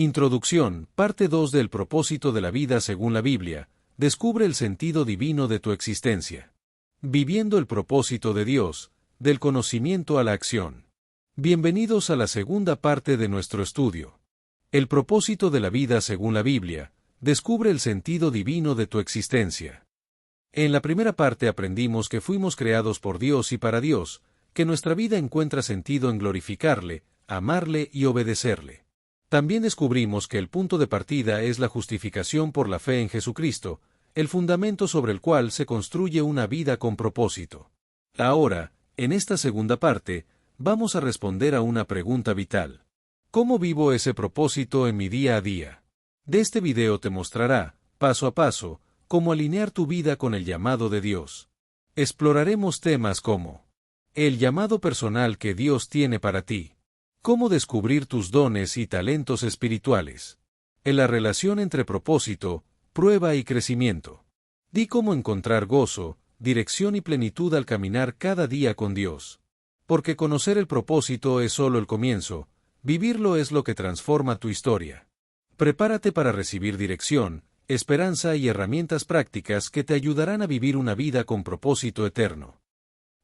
Introducción, parte 2 del propósito de la vida según la Biblia. Descubre el sentido divino de tu existencia. Viviendo el propósito de Dios, del conocimiento a la acción. Bienvenidos a la segunda parte de nuestro estudio. El propósito de la vida según la Biblia. Descubre el sentido divino de tu existencia. En la primera parte aprendimos que fuimos creados por Dios y para Dios, que nuestra vida encuentra sentido en glorificarle, amarle y obedecerle. También descubrimos que el punto de partida es la justificación por la fe en Jesucristo, el fundamento sobre el cual se construye una vida con propósito. Ahora, en esta segunda parte, vamos a responder a una pregunta vital. ¿Cómo vivo ese propósito en mi día a día? De este video te mostrará, paso a paso, cómo alinear tu vida con el llamado de Dios. Exploraremos temas como el llamado personal que Dios tiene para ti. Cómo descubrir tus dones y talentos espirituales. En la relación entre propósito, prueba y crecimiento. Di cómo encontrar gozo, dirección y plenitud al caminar cada día con Dios. Porque conocer el propósito es solo el comienzo, vivirlo es lo que transforma tu historia. Prepárate para recibir dirección, esperanza y herramientas prácticas que te ayudarán a vivir una vida con propósito eterno.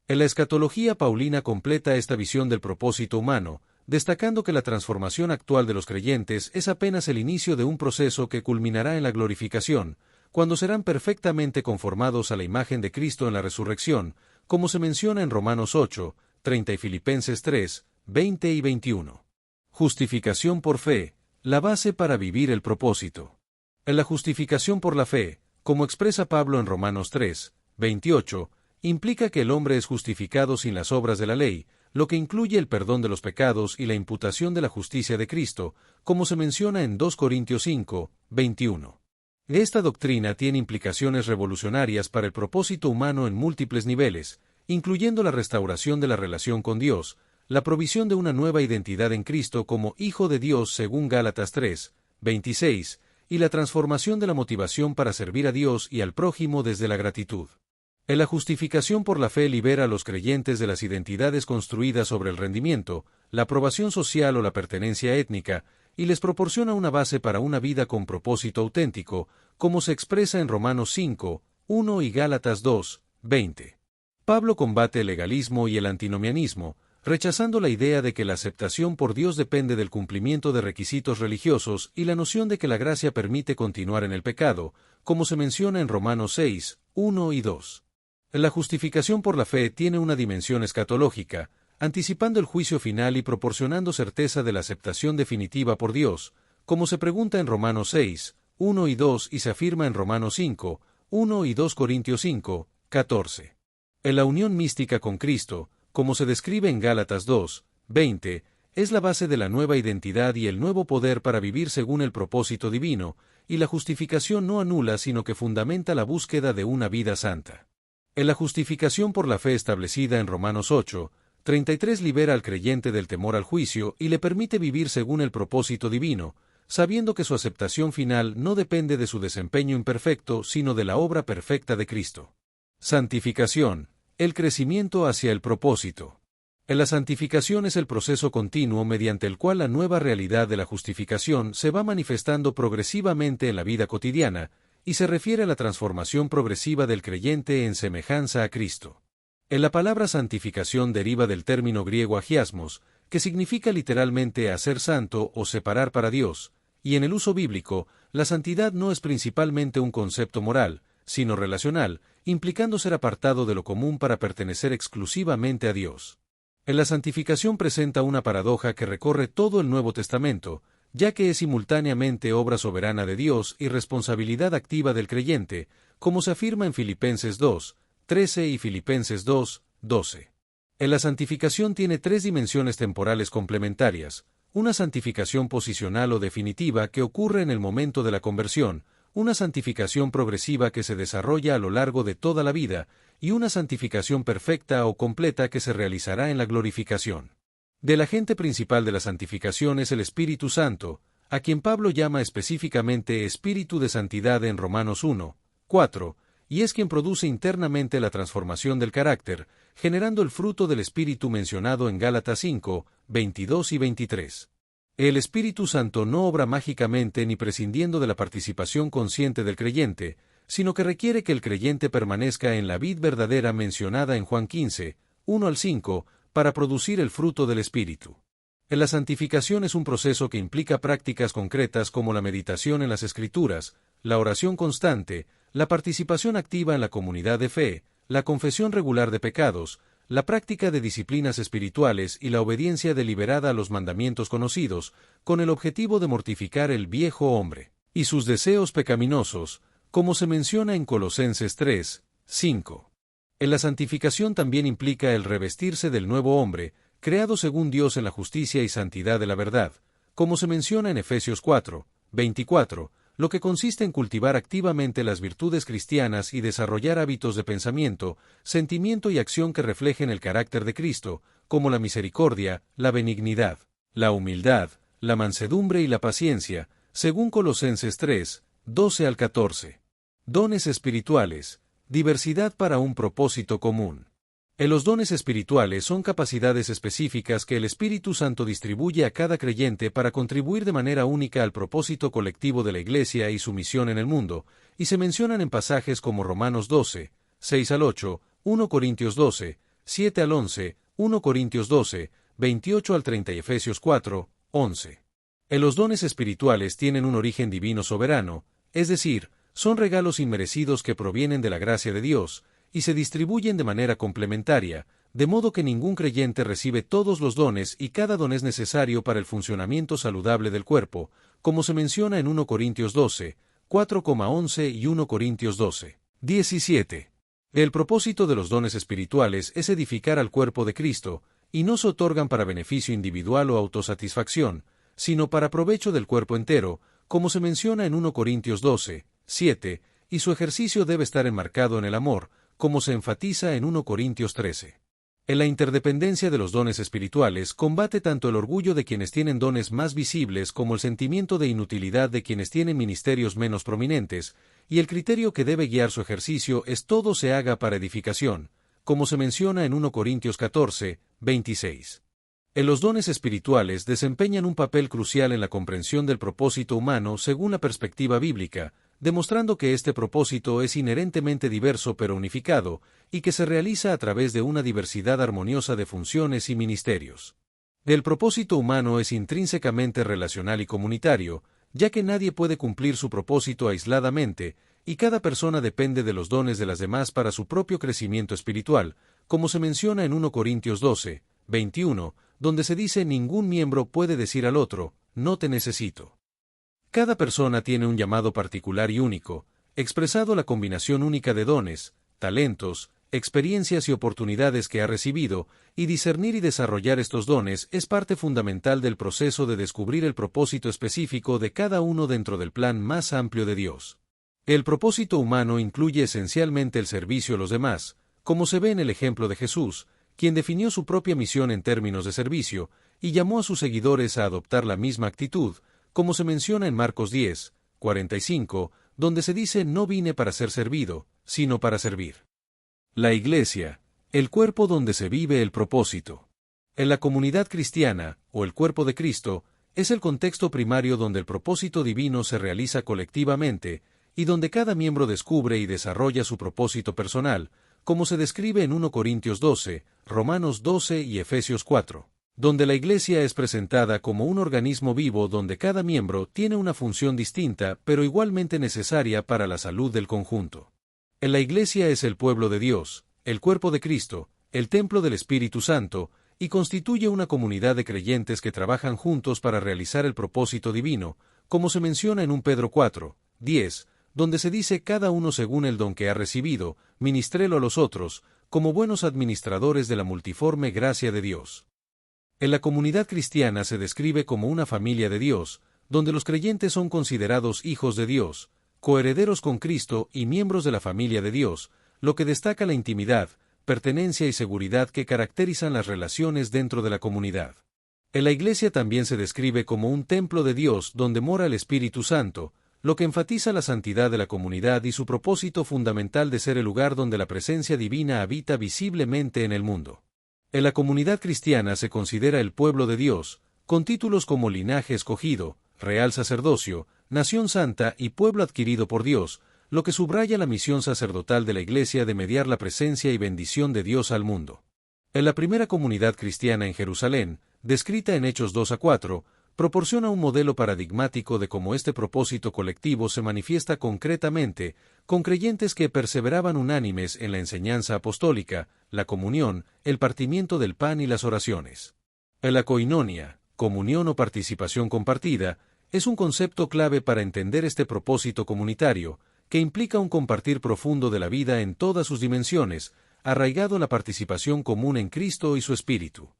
En la escatología paulina completa esta visión del propósito humano, destacando que la transformación actual de los creyentes es apenas el inicio de un proceso que culminará en la glorificación, cuando serán perfectamente conformados a la imagen de Cristo en la resurrección, como se menciona en Romanos 8, 30 y Filipenses 3, 20 y 21. Justificación por fe, la base para vivir el propósito. En la justificación por la fe, como expresa Pablo en Romanos 3, 28, implica que el hombre es justificado sin las obras de la ley, lo que incluye el perdón de los pecados y la imputación de la justicia de Cristo, como se menciona en 2 Corintios 5, 21. Esta doctrina tiene implicaciones revolucionarias para el propósito humano en múltiples niveles, incluyendo la restauración de la relación con Dios, la provisión de una nueva identidad en Cristo como Hijo de Dios según Gálatas 3, 26, y la transformación de la motivación para servir a Dios y al prójimo desde la gratitud. En la justificación por la fe libera a los creyentes de las identidades construidas sobre el rendimiento, la aprobación social o la pertenencia étnica, y les proporciona una base para una vida con propósito auténtico, como se expresa en Romanos 5, 1 y Gálatas 2, 20. Pablo combate el legalismo y el antinomianismo, rechazando la idea de que la aceptación por Dios depende del cumplimiento de requisitos religiosos y la noción de que la gracia permite continuar en el pecado, como se menciona en Romanos 6, 1 y 2. La justificación por la fe tiene una dimensión escatológica, anticipando el juicio final y proporcionando certeza de la aceptación definitiva por Dios, como se pregunta en Romanos 6, 1 y 2 y se afirma en Romanos 5, 1 y 2 Corintios 5, 14. En la unión mística con Cristo, como se describe en Gálatas 2, 20, es la base de la nueva identidad y el nuevo poder para vivir según el propósito divino, y la justificación no anula sino que fundamenta la búsqueda de una vida santa. En la justificación por la fe establecida en Romanos 8, 33 libera al creyente del temor al juicio y le permite vivir según el propósito divino, sabiendo que su aceptación final no depende de su desempeño imperfecto, sino de la obra perfecta de Cristo. Santificación, el crecimiento hacia el propósito. En la santificación es el proceso continuo mediante el cual la nueva realidad de la justificación se va manifestando progresivamente en la vida cotidiana, y se refiere a la transformación progresiva del creyente en semejanza a Cristo. En la palabra santificación deriva del término griego agiasmos, que significa literalmente hacer santo o separar para Dios, y en el uso bíblico, la santidad no es principalmente un concepto moral, sino relacional, implicando ser apartado de lo común para pertenecer exclusivamente a Dios. En la santificación presenta una paradoja que recorre todo el Nuevo Testamento, ya que es simultáneamente obra soberana de Dios y responsabilidad activa del creyente, como se afirma en Filipenses 2, 13 y Filipenses 2, 12. En la santificación tiene tres dimensiones temporales complementarias, una santificación posicional o definitiva que ocurre en el momento de la conversión, una santificación progresiva que se desarrolla a lo largo de toda la vida, y una santificación perfecta o completa que se realizará en la glorificación. Del agente principal de la santificación es el Espíritu Santo, a quien Pablo llama específicamente Espíritu de Santidad en Romanos 1, 4, y es quien produce internamente la transformación del carácter, generando el fruto del Espíritu mencionado en Gálatas 5, 22 y 23. El Espíritu Santo no obra mágicamente ni prescindiendo de la participación consciente del creyente, sino que requiere que el creyente permanezca en la vid verdadera mencionada en Juan 15, 1 al 5, para producir el fruto del Espíritu. La santificación es un proceso que implica prácticas concretas como la meditación en las Escrituras, la oración constante, la participación activa en la comunidad de fe, la confesión regular de pecados, la práctica de disciplinas espirituales y la obediencia deliberada a los mandamientos conocidos, con el objetivo de mortificar el viejo hombre y sus deseos pecaminosos, como se menciona en Colosenses 3, 5. La santificación también implica el revestirse del nuevo hombre, creado según Dios en la justicia y santidad de la verdad, como se menciona en Efesios 4, 24, lo que consiste en cultivar activamente las virtudes cristianas y desarrollar hábitos de pensamiento, sentimiento y acción que reflejen el carácter de Cristo, como la misericordia, la benignidad, la humildad, la mansedumbre y la paciencia, según Colosenses 3, 12 al 14. Dones espirituales, diversidad para un propósito común. Los dones espirituales son capacidades específicas que el Espíritu Santo distribuye a cada creyente para contribuir de manera única al propósito colectivo de la Iglesia y su misión en el mundo, y se mencionan en pasajes como Romanos 12, 6 al 8, 1 Corintios 12, 7 al 11, 1 Corintios 12, 28 al 30 y Efesios 4, 11. Los dones espirituales tienen un origen divino soberano, es decir, son regalos inmerecidos que provienen de la gracia de Dios, y se distribuyen de manera complementaria, de modo que ningún creyente recibe todos los dones y cada don es necesario para el funcionamiento saludable del cuerpo, como se menciona en 1 Corintios 12, 4,11 y 1 Corintios 12, 17. El propósito de los dones espirituales es edificar al cuerpo de Cristo, y no se otorgan para beneficio individual o autosatisfacción, sino para provecho del cuerpo entero, como se menciona en 1 Corintios 12, 7, y su ejercicio debe estar enmarcado en el amor, como se enfatiza en 1 Corintios 13. En la interdependencia de los dones espirituales combate tanto el orgullo de quienes tienen dones más visibles como el sentimiento de inutilidad de quienes tienen ministerios menos prominentes, y el criterio que debe guiar su ejercicio es todo se haga para edificación, como se menciona en 1 Corintios 14, 26. Los dones espirituales desempeñan un papel crucial en la comprensión del propósito humano según la perspectiva bíblica, demostrando que este propósito es inherentemente diverso pero unificado, y que se realiza a través de una diversidad armoniosa de funciones y ministerios. El propósito humano es intrínsecamente relacional y comunitario, ya que nadie puede cumplir su propósito aisladamente, y cada persona depende de los dones de las demás para su propio crecimiento espiritual, como se menciona en 1 Corintios 12, 21, donde se dice ningún miembro puede decir al otro, no te necesito. Cada persona tiene un llamado particular y único, expresado la combinación única de dones, talentos, experiencias y oportunidades que ha recibido, y discernir y desarrollar estos dones es parte fundamental del proceso de descubrir el propósito específico de cada uno dentro del plan más amplio de Dios. El propósito humano incluye esencialmente el servicio a los demás, como se ve en el ejemplo de Jesús, quien definió su propia misión en términos de servicio, y llamó a sus seguidores a adoptar la misma actitud, como se menciona en Marcos 10, 45, donde se dice no vine para ser servido, sino para servir. La Iglesia, el cuerpo donde se vive el propósito. En la comunidad cristiana, o el cuerpo de Cristo, es el contexto primario donde el propósito divino se realiza colectivamente, y donde cada miembro descubre y desarrolla su propósito personal, como se describe en 1 Corintios 12, Romanos 12 y Efesios 4. Donde la Iglesia es presentada como un organismo vivo donde cada miembro tiene una función distinta pero igualmente necesaria para la salud del conjunto. En la Iglesia es el pueblo de Dios, el cuerpo de Cristo, el templo del Espíritu Santo, y constituye una comunidad de creyentes que trabajan juntos para realizar el propósito divino, como se menciona en 1 Pedro 4, 10, donde se dice cada uno según el don que ha recibido, ministrélo a los otros, como buenos administradores de la multiforme gracia de Dios. En la comunidad cristiana se describe como una familia de Dios, donde los creyentes son considerados hijos de Dios, coherederos con Cristo y miembros de la familia de Dios, lo que destaca la intimidad, pertenencia y seguridad que caracterizan las relaciones dentro de la comunidad. En la Iglesia también se describe como un templo de Dios donde mora el Espíritu Santo, lo que enfatiza la santidad de la comunidad y su propósito fundamental de ser el lugar donde la presencia divina habita visiblemente en el mundo. En la comunidad cristiana se considera el pueblo de Dios, con títulos como linaje escogido, real sacerdocio, nación santa y pueblo adquirido por Dios, lo que subraya la misión sacerdotal de la Iglesia de mediar la presencia y bendición de Dios al mundo. En la primera comunidad cristiana en Jerusalén, descrita en Hechos 2-4, proporciona un modelo paradigmático de cómo este propósito colectivo se manifiesta concretamente, con creyentes que perseveraban unánimes en la enseñanza apostólica, la comunión, el partimiento del pan y las oraciones. La koinonia, comunión o participación compartida, es un concepto clave para entender este propósito comunitario, que implica un compartir profundo de la vida en todas sus dimensiones, arraigado en la participación común en Cristo y su Espíritu.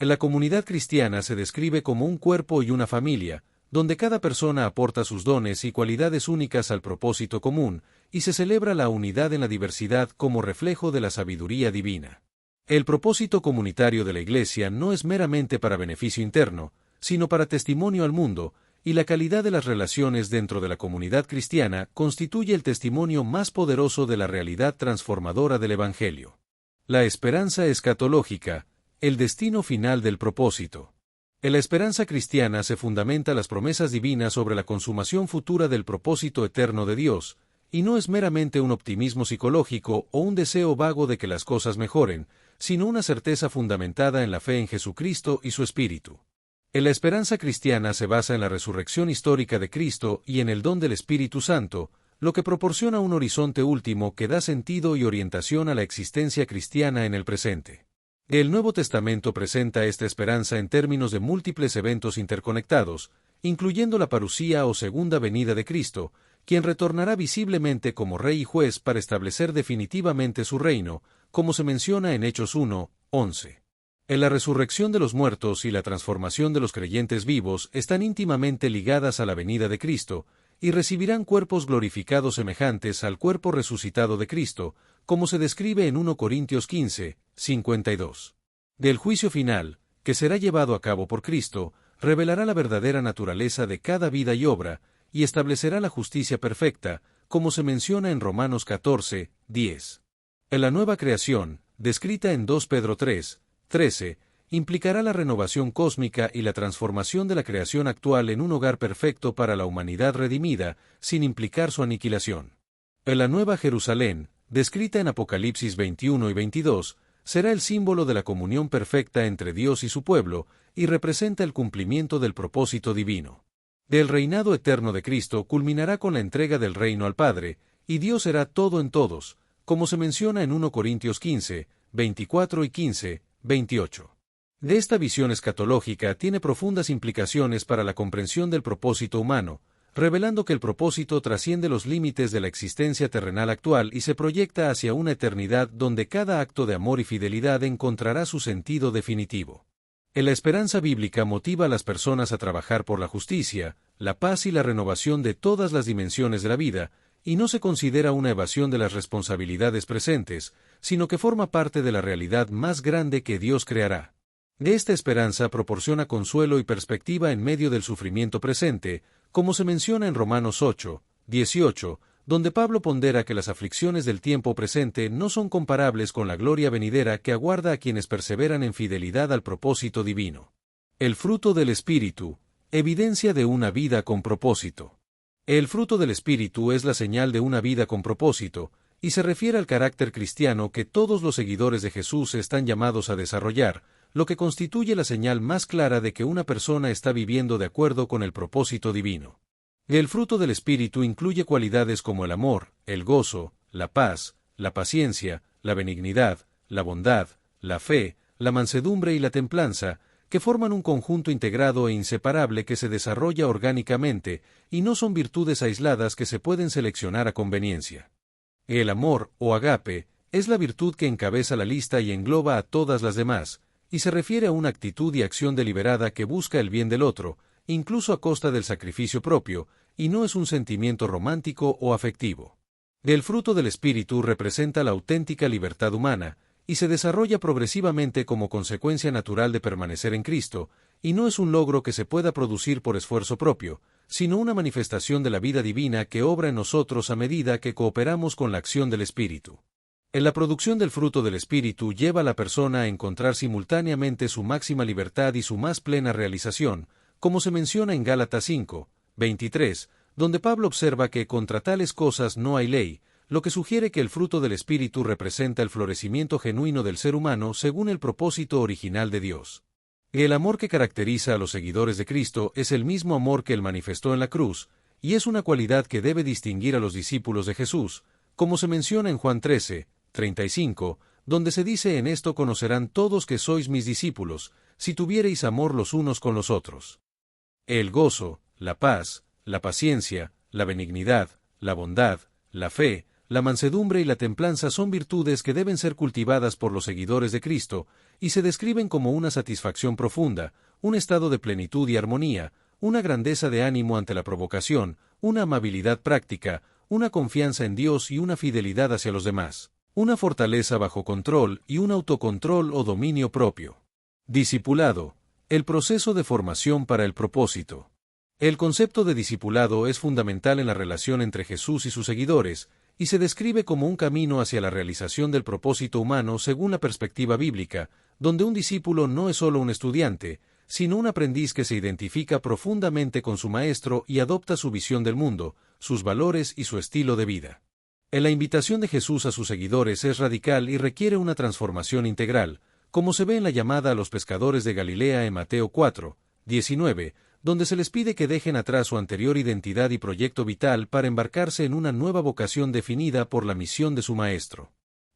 La comunidad cristiana se describe como un cuerpo y una familia, donde cada persona aporta sus dones y cualidades únicas al propósito común, y se celebra la unidad en la diversidad como reflejo de la sabiduría divina. El propósito comunitario de la Iglesia no es meramente para beneficio interno, sino para testimonio al mundo, y la calidad de las relaciones dentro de la comunidad cristiana constituye el testimonio más poderoso de la realidad transformadora del Evangelio. La esperanza escatológica, el destino final del propósito. En la esperanza cristiana se fundamenta las promesas divinas sobre la consumación futura del propósito eterno de Dios, y no es meramente un optimismo psicológico o un deseo vago de que las cosas mejoren, sino una certeza fundamentada en la fe en Jesucristo y su Espíritu. En la esperanza cristiana se basa en la resurrección histórica de Cristo y en el don del Espíritu Santo, lo que proporciona un horizonte último que da sentido y orientación a la existencia cristiana en el presente. El Nuevo Testamento presenta esta esperanza en términos de múltiples eventos interconectados, incluyendo la parusía o segunda venida de Cristo, quien retornará visiblemente como Rey y Juez para establecer definitivamente su reino, como se menciona en Hechos 1:11. En la resurrección de los muertos y la transformación de los creyentes vivos están íntimamente ligadas a la venida de Cristo, y recibirán cuerpos glorificados semejantes al cuerpo resucitado de Cristo, como se describe en 1 Corintios 15:52. Del juicio final, que será llevado a cabo por Cristo, revelará la verdadera naturaleza de cada vida y obra, y establecerá la justicia perfecta, como se menciona en Romanos 14:10. En la nueva creación, descrita en 2 Pedro 3:13, implicará la renovación cósmica y la transformación de la creación actual en un hogar perfecto para la humanidad redimida, sin implicar su aniquilación. En la nueva Jerusalén, descrita en Apocalipsis 21 y 22, será el símbolo de la comunión perfecta entre Dios y su pueblo, y representa el cumplimiento del propósito divino. El reinado eterno de Cristo culminará con la entrega del reino al Padre, y Dios será todo en todos, como se menciona en 1 Corintios 15:24 y 15:28. De esta visión escatológica tiene profundas implicaciones para la comprensión del propósito humano, revelando que el propósito trasciende los límites de la existencia terrenal actual y se proyecta hacia una eternidad donde cada acto de amor y fidelidad encontrará su sentido definitivo. En la esperanza bíblica motiva a las personas a trabajar por la justicia, la paz y la renovación de todas las dimensiones de la vida, y no se considera una evasión de las responsabilidades presentes, sino que forma parte de la realidad más grande que Dios creará. Esta esperanza proporciona consuelo y perspectiva en medio del sufrimiento presente, como se menciona en Romanos 8:18, donde Pablo pondera que las aflicciones del tiempo presente no son comparables con la gloria venidera que aguarda a quienes perseveran en fidelidad al propósito divino. El fruto del Espíritu, evidencia de una vida con propósito. El fruto del Espíritu es la señal de una vida con propósito, y se refiere al carácter cristiano que todos los seguidores de Jesús están llamados a desarrollar, lo que constituye la señal más clara de que una persona está viviendo de acuerdo con el propósito divino. El fruto del Espíritu incluye cualidades como el amor, el gozo, la paz, la paciencia, la benignidad, la bondad, la fe, la mansedumbre y la templanza, que forman un conjunto integrado e inseparable que se desarrolla orgánicamente, y no son virtudes aisladas que se pueden seleccionar a conveniencia. El amor, o agape, es la virtud que encabeza la lista y engloba a todas las demás, y se refiere a una actitud y acción deliberada que busca el bien del otro, incluso a costa del sacrificio propio, y no es un sentimiento romántico o afectivo. El fruto del Espíritu representa la auténtica libertad humana, y se desarrolla progresivamente como consecuencia natural de permanecer en Cristo, y no es un logro que se pueda producir por esfuerzo propio, sino una manifestación de la vida divina que obra en nosotros a medida que cooperamos con la acción del Espíritu. En la producción del fruto del Espíritu lleva a la persona a encontrar simultáneamente su máxima libertad y su más plena realización, como se menciona en Gálatas 5, 23, donde Pablo observa que contra tales cosas no hay ley, lo que sugiere que el fruto del Espíritu representa el florecimiento genuino del ser humano según el propósito original de Dios. El amor que caracteriza a los seguidores de Cristo es el mismo amor que Él manifestó en la cruz, y es una cualidad que debe distinguir a los discípulos de Jesús, como se menciona en Juan 13, 35, donde se dice: en esto conocerán todos que sois mis discípulos, si tuviereis amor los unos con los otros. El gozo, la paz, la paciencia, la benignidad, la bondad, la fe, la mansedumbre y la templanza son virtudes que deben ser cultivadas por los seguidores de Cristo, y se describen como una satisfacción profunda, un estado de plenitud y armonía, una grandeza de ánimo ante la provocación, una amabilidad práctica, una confianza en Dios y una fidelidad hacia los demás, una fortaleza bajo control y un autocontrol o dominio propio. Discipulado, el proceso de formación para el propósito. El concepto de discipulado es fundamental en la relación entre Jesús y sus seguidores, y se describe como un camino hacia la realización del propósito humano según la perspectiva bíblica, donde un discípulo no es solo un estudiante, sino un aprendiz que se identifica profundamente con su maestro y adopta su visión del mundo, sus valores y su estilo de vida. La invitación de Jesús a sus seguidores es radical y requiere una transformación integral, como se ve en la llamada a los pescadores de Galilea en Mateo 4, 19, donde se les pide que dejen atrás su anterior identidad y proyecto vital para embarcarse en una nueva vocación definida por la misión de su Maestro.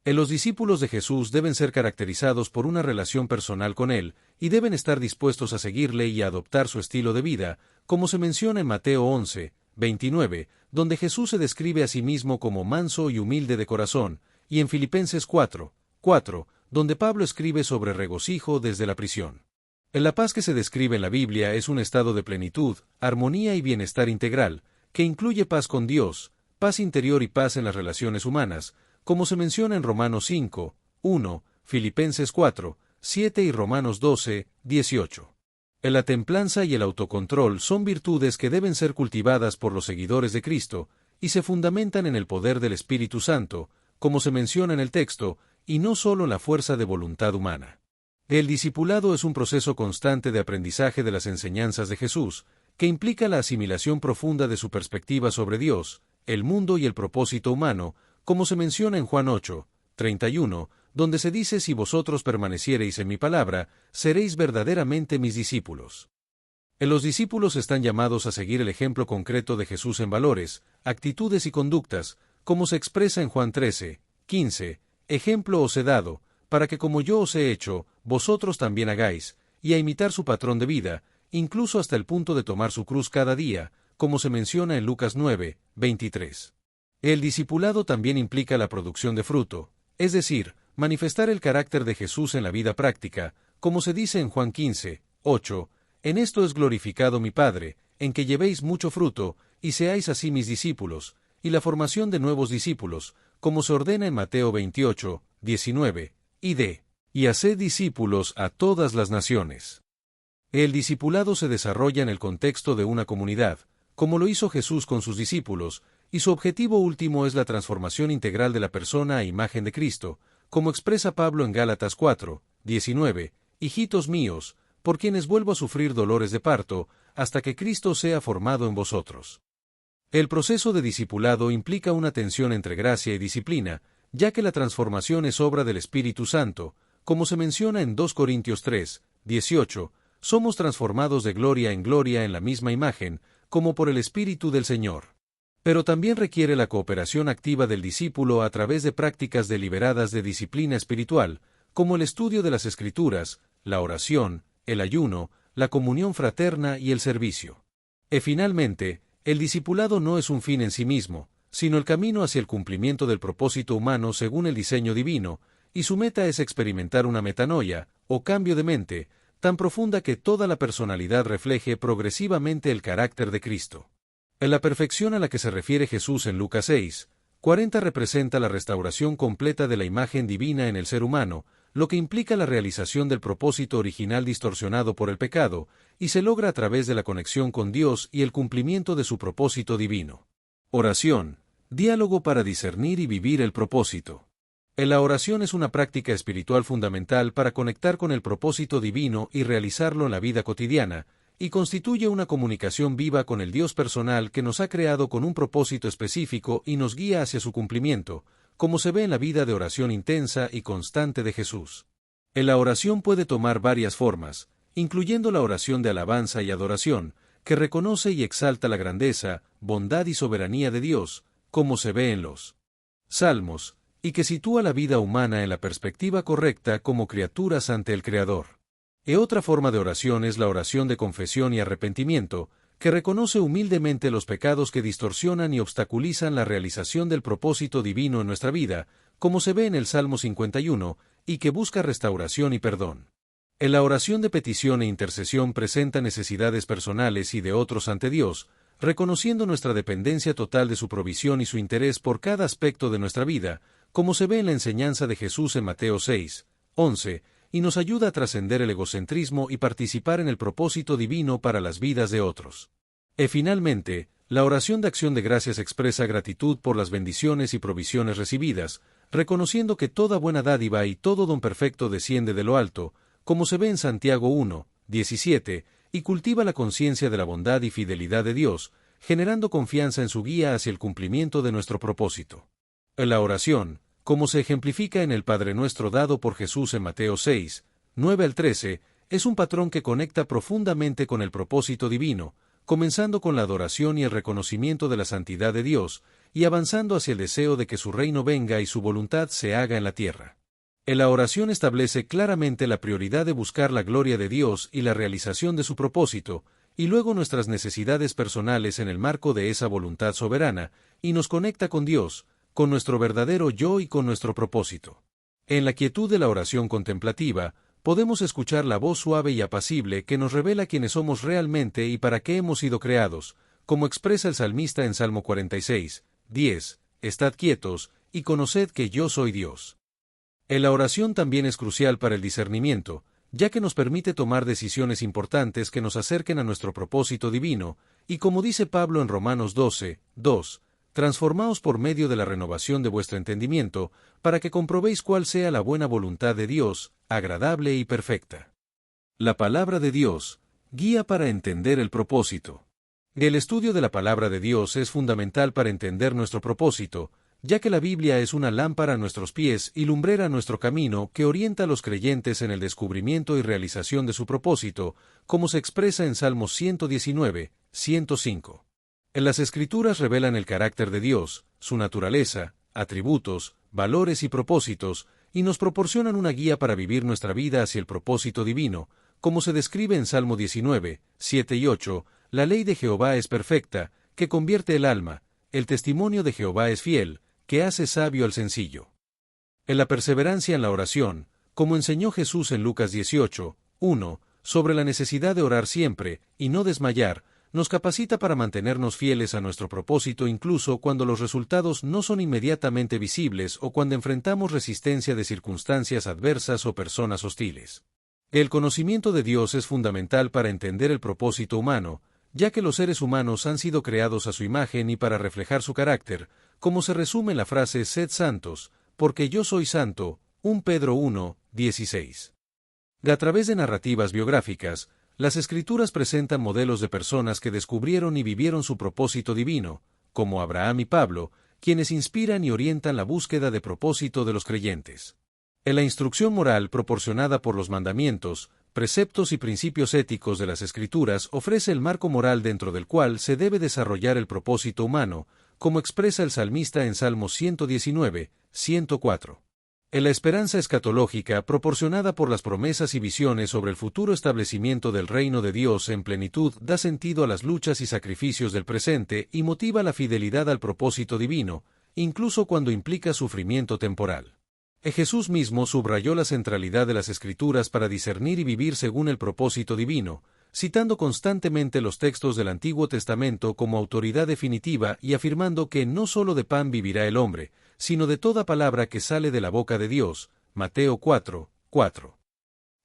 Los discípulos de Jesús deben ser caracterizados por una relación personal con Él, y deben estar dispuestos a seguirle y a adoptar su estilo de vida, como se menciona en Mateo 11, 29, donde Jesús se describe a sí mismo como manso y humilde de corazón, y en Filipenses 4, 4, donde Pablo escribe sobre regocijo desde la prisión. La paz que se describe en la Biblia es un estado de plenitud, armonía y bienestar integral, que incluye paz con Dios, paz interior y paz en las relaciones humanas, como se menciona en Romanos 5, 1, Filipenses 4, 7 y Romanos 12, 18. La templanza y el autocontrol son virtudes que deben ser cultivadas por los seguidores de Cristo, y se fundamentan en el poder del Espíritu Santo, como se menciona en el texto, y no solo en la fuerza de voluntad humana. El discipulado es un proceso constante de aprendizaje de las enseñanzas de Jesús, que implica la asimilación profunda de su perspectiva sobre Dios, el mundo y el propósito humano, como se menciona en Juan 8, 31, donde se dice: si vosotros permaneciereis en mi palabra, seréis verdaderamente mis discípulos. Los discípulos están llamados a seguir el ejemplo concreto de Jesús en valores, actitudes y conductas, como se expresa en Juan 13, 15, ejemplo os he dado, para que como yo os he hecho, vosotros también hagáis, y a imitar su patrón de vida, incluso hasta el punto de tomar su cruz cada día, como se menciona en Lucas 9, 23. El discipulado también implica la producción de fruto, es decir, manifestar el carácter de Jesús en la vida práctica, como se dice en Juan 15, 8, en esto es glorificado mi Padre, en que llevéis mucho fruto, y seáis así mis discípulos, y la formación de nuevos discípulos, como se ordena en Mateo 28, 19, y haced discípulos a todas las naciones. El discipulado se desarrolla en el contexto de una comunidad, como lo hizo Jesús con sus discípulos, y su objetivo último es la transformación integral de la persona a imagen de Cristo, como expresa Pablo en Gálatas 4, 19, hijitos míos, por quienes vuelvo a sufrir dolores de parto, hasta que Cristo sea formado en vosotros. El proceso de discipulado implica una tensión entre gracia y disciplina, ya que la transformación es obra del Espíritu Santo, como se menciona en 2 Corintios 3, 18, somos transformados de gloria en la misma imagen, como por el Espíritu del Señor. Pero también requiere la cooperación activa del discípulo a través de prácticas deliberadas de disciplina espiritual, como el estudio de las Escrituras, la oración, el ayuno, la comunión fraterna y el servicio. Finalmente, el discipulado no es un fin en sí mismo, sino el camino hacia el cumplimiento del propósito humano según el diseño divino, y su meta es experimentar una metanoia, o cambio de mente, tan profunda que toda la personalidad refleje progresivamente el carácter de Cristo. En la perfección a la que se refiere Jesús en Lucas 6, 40 representa la restauración completa de la imagen divina en el ser humano, lo que implica la realización del propósito original distorsionado por el pecado, y se logra a través de la conexión con Dios y el cumplimiento de su propósito divino. Oración, diálogo para discernir y vivir el propósito. La oración es una práctica espiritual fundamental para conectar con el propósito divino y realizarlo en la vida cotidiana, y constituye una comunicación viva con el Dios personal que nos ha creado con un propósito específico y nos guía hacia su cumplimiento, como se ve en la vida de oración intensa y constante de Jesús. La oración puede tomar varias formas, incluyendo la oración de alabanza y adoración, que reconoce y exalta la grandeza, bondad y soberanía de Dios, como se ve en los Salmos, y que sitúa la vida humana en la perspectiva correcta como criaturas ante el Creador. Otra forma de oración es la oración de confesión y arrepentimiento, que reconoce humildemente los pecados que distorsionan y obstaculizan la realización del propósito divino en nuestra vida, como se ve en el Salmo 51, y que busca restauración y perdón. En la oración de petición e intercesión presenta necesidades personales y de otros ante Dios, reconociendo nuestra dependencia total de su provisión y su interés por cada aspecto de nuestra vida, como se ve en la enseñanza de Jesús en Mateo 6, 11, y nos ayuda a trascender el egocentrismo y participar en el propósito divino para las vidas de otros. Finalmente, la oración de acción de gracias expresa gratitud por las bendiciones y provisiones recibidas, reconociendo que toda buena dádiva y todo don perfecto desciende de lo alto, como se ve en Santiago 1, 17, y cultiva la conciencia de la bondad y fidelidad de Dios, generando confianza en su guía hacia el cumplimiento de nuestro propósito. La oración, como se ejemplifica en el Padre Nuestro dado por Jesús en Mateo 6, 9 al 13, es un patrón que conecta profundamente con el propósito divino, comenzando con la adoración y el reconocimiento de la santidad de Dios, y avanzando hacia el deseo de que su reino venga y su voluntad se haga en la tierra. La oración establece claramente la prioridad de buscar la gloria de Dios y la realización de su propósito, y luego nuestras necesidades personales en el marco de esa voluntad soberana, y nos conecta con Dios, con nuestro verdadero yo y con nuestro propósito. En la quietud de la oración contemplativa, podemos escuchar la voz suave y apacible que nos revela quiénes somos realmente y para qué hemos sido creados, como expresa el salmista en Salmo 46, 10, «Estad quietos, y conoced que yo soy Dios». La oración también es crucial para el discernimiento, ya que nos permite tomar decisiones importantes que nos acerquen a nuestro propósito divino, y como dice Pablo en Romanos 12, 2, transformaos por medio de la renovación de vuestro entendimiento, para que comprobéis cuál sea la buena voluntad de Dios, agradable y perfecta. La palabra de Dios, guía para entender el propósito. El estudio de la palabra de Dios es fundamental para entender nuestro propósito, ya que la Biblia es una lámpara a nuestros pies y lumbrera a nuestro camino que orienta a los creyentes en el descubrimiento y realización de su propósito, como se expresa en Salmos 119, 105. Las Escrituras revelan el carácter de Dios, su naturaleza, atributos, valores y propósitos, y nos proporcionan una guía para vivir nuestra vida hacia el propósito divino, como se describe en Salmo 19, 7 y 8, la ley de Jehová es perfecta, que convierte el alma, el testimonio de Jehová es fiel, que hace sabio al sencillo. En la perseverancia en la oración, como enseñó Jesús en Lucas 18, 1, sobre la necesidad de orar siempre, y no desmayar, nos capacita para mantenernos fieles a nuestro propósito incluso cuando los resultados no son inmediatamente visibles o cuando enfrentamos resistencia de circunstancias adversas o personas hostiles. El conocimiento de Dios es fundamental para entender el propósito humano, ya que los seres humanos han sido creados a su imagen y para reflejar su carácter, como se resume en la frase «Sed santos, porque yo soy santo», 1 Pedro 1, 16. A través de narrativas biográficas, las Escrituras presentan modelos de personas que descubrieron y vivieron su propósito divino, como Abraham y Pablo, quienes inspiran y orientan la búsqueda de propósito de los creyentes. En la instrucción moral proporcionada por los mandamientos, preceptos y principios éticos de las Escrituras ofrece el marco moral dentro del cual se debe desarrollar el propósito humano, como expresa el salmista en Salmos 119, 104. En la esperanza escatológica proporcionada por las promesas y visiones sobre el futuro establecimiento del reino de Dios en plenitud da sentido a las luchas y sacrificios del presente y motiva la fidelidad al propósito divino, incluso cuando implica sufrimiento temporal. Jesús mismo subrayó la centralidad de las Escrituras para discernir y vivir según el propósito divino, citando constantemente los textos del Antiguo Testamento como autoridad definitiva y afirmando que no solo de pan vivirá el hombre, sino de toda palabra que sale de la boca de Dios. Mateo 4, 4.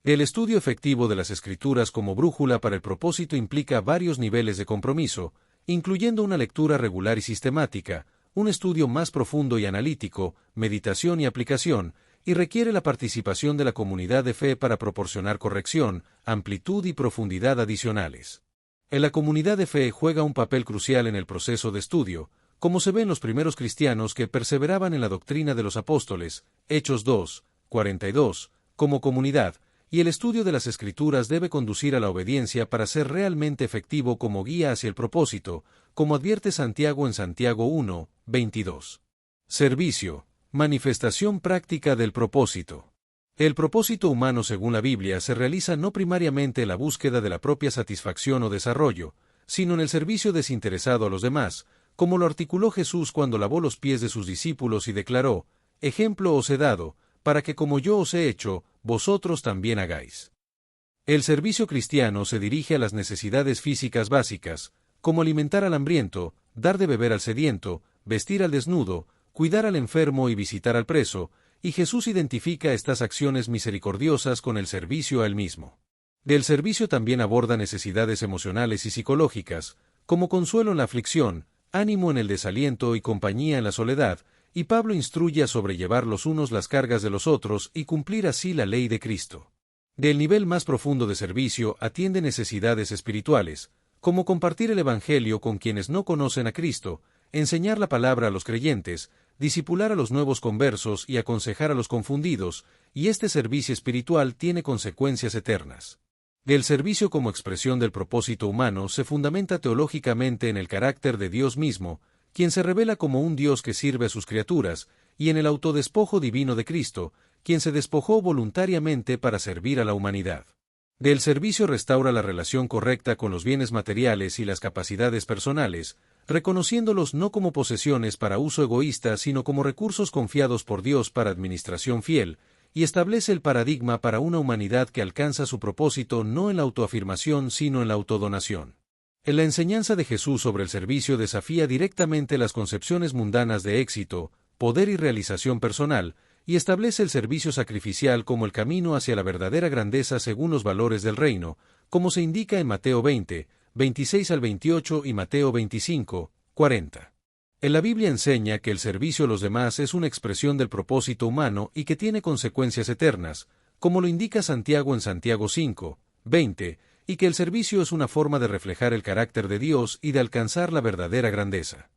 El estudio efectivo de las Escrituras como brújula para el propósito implica varios niveles de compromiso, incluyendo una lectura regular y sistemática, un estudio más profundo y analítico, meditación y aplicación, y requiere la participación de la comunidad de fe para proporcionar corrección, amplitud y profundidad adicionales. La comunidad de fe juega un papel crucial en el proceso de estudio, como se ve en los primeros cristianos que perseveraban en la doctrina de los apóstoles, Hechos 2, 42, como comunidad, y el estudio de las Escrituras debe conducir a la obediencia para ser realmente efectivo como guía hacia el propósito, como advierte Santiago en Santiago 1, 22. Servicio, manifestación práctica del propósito. El propósito humano según la Biblia se realiza no primariamente en la búsqueda de la propia satisfacción o desarrollo, sino en el servicio desinteresado a los demás, como lo articuló Jesús cuando lavó los pies de sus discípulos y declaró: «Ejemplo os he dado, para que como yo os he hecho, vosotros también hagáis». El servicio cristiano se dirige a las necesidades físicas básicas, como alimentar al hambriento, dar de beber al sediento, vestir al desnudo, cuidar al enfermo y visitar al preso, y Jesús identifica estas acciones misericordiosas con el servicio a él mismo. El servicio también aborda necesidades emocionales y psicológicas, como consuelo en la aflicción, ánimo en el desaliento y compañía en la soledad, y Pablo instruye a sobrellevar los unos las cargas de los otros y cumplir así la ley de Cristo. Del nivel más profundo de servicio atiende necesidades espirituales, como compartir el Evangelio con quienes no conocen a Cristo, enseñar la palabra a los creyentes, discipular a los nuevos conversos y aconsejar a los confundidos, y este servicio espiritual tiene consecuencias eternas. El servicio como expresión del propósito humano se fundamenta teológicamente en el carácter de Dios mismo, quien se revela como un Dios que sirve a sus criaturas, y en el autodespojo divino de Cristo, quien se despojó voluntariamente para servir a la humanidad. El servicio restaura la relación correcta con los bienes materiales y las capacidades personales, reconociéndolos no como posesiones para uso egoísta, sino como recursos confiados por Dios para administración fiel, y establece el paradigma para una humanidad que alcanza su propósito no en la autoafirmación sino en la autodonación. En la enseñanza de Jesús sobre el servicio desafía directamente las concepciones mundanas de éxito, poder y realización personal, y establece el servicio sacrificial como el camino hacia la verdadera grandeza según los valores del reino, como se indica en Mateo 20, 26 al 28 y Mateo 25, 40. En la Biblia enseña que el servicio a los demás es una expresión del propósito humano y que tiene consecuencias eternas, como lo indica Santiago en Santiago 5, 20, y que el servicio es una forma de reflejar el carácter de Dios y de alcanzar la verdadera grandeza.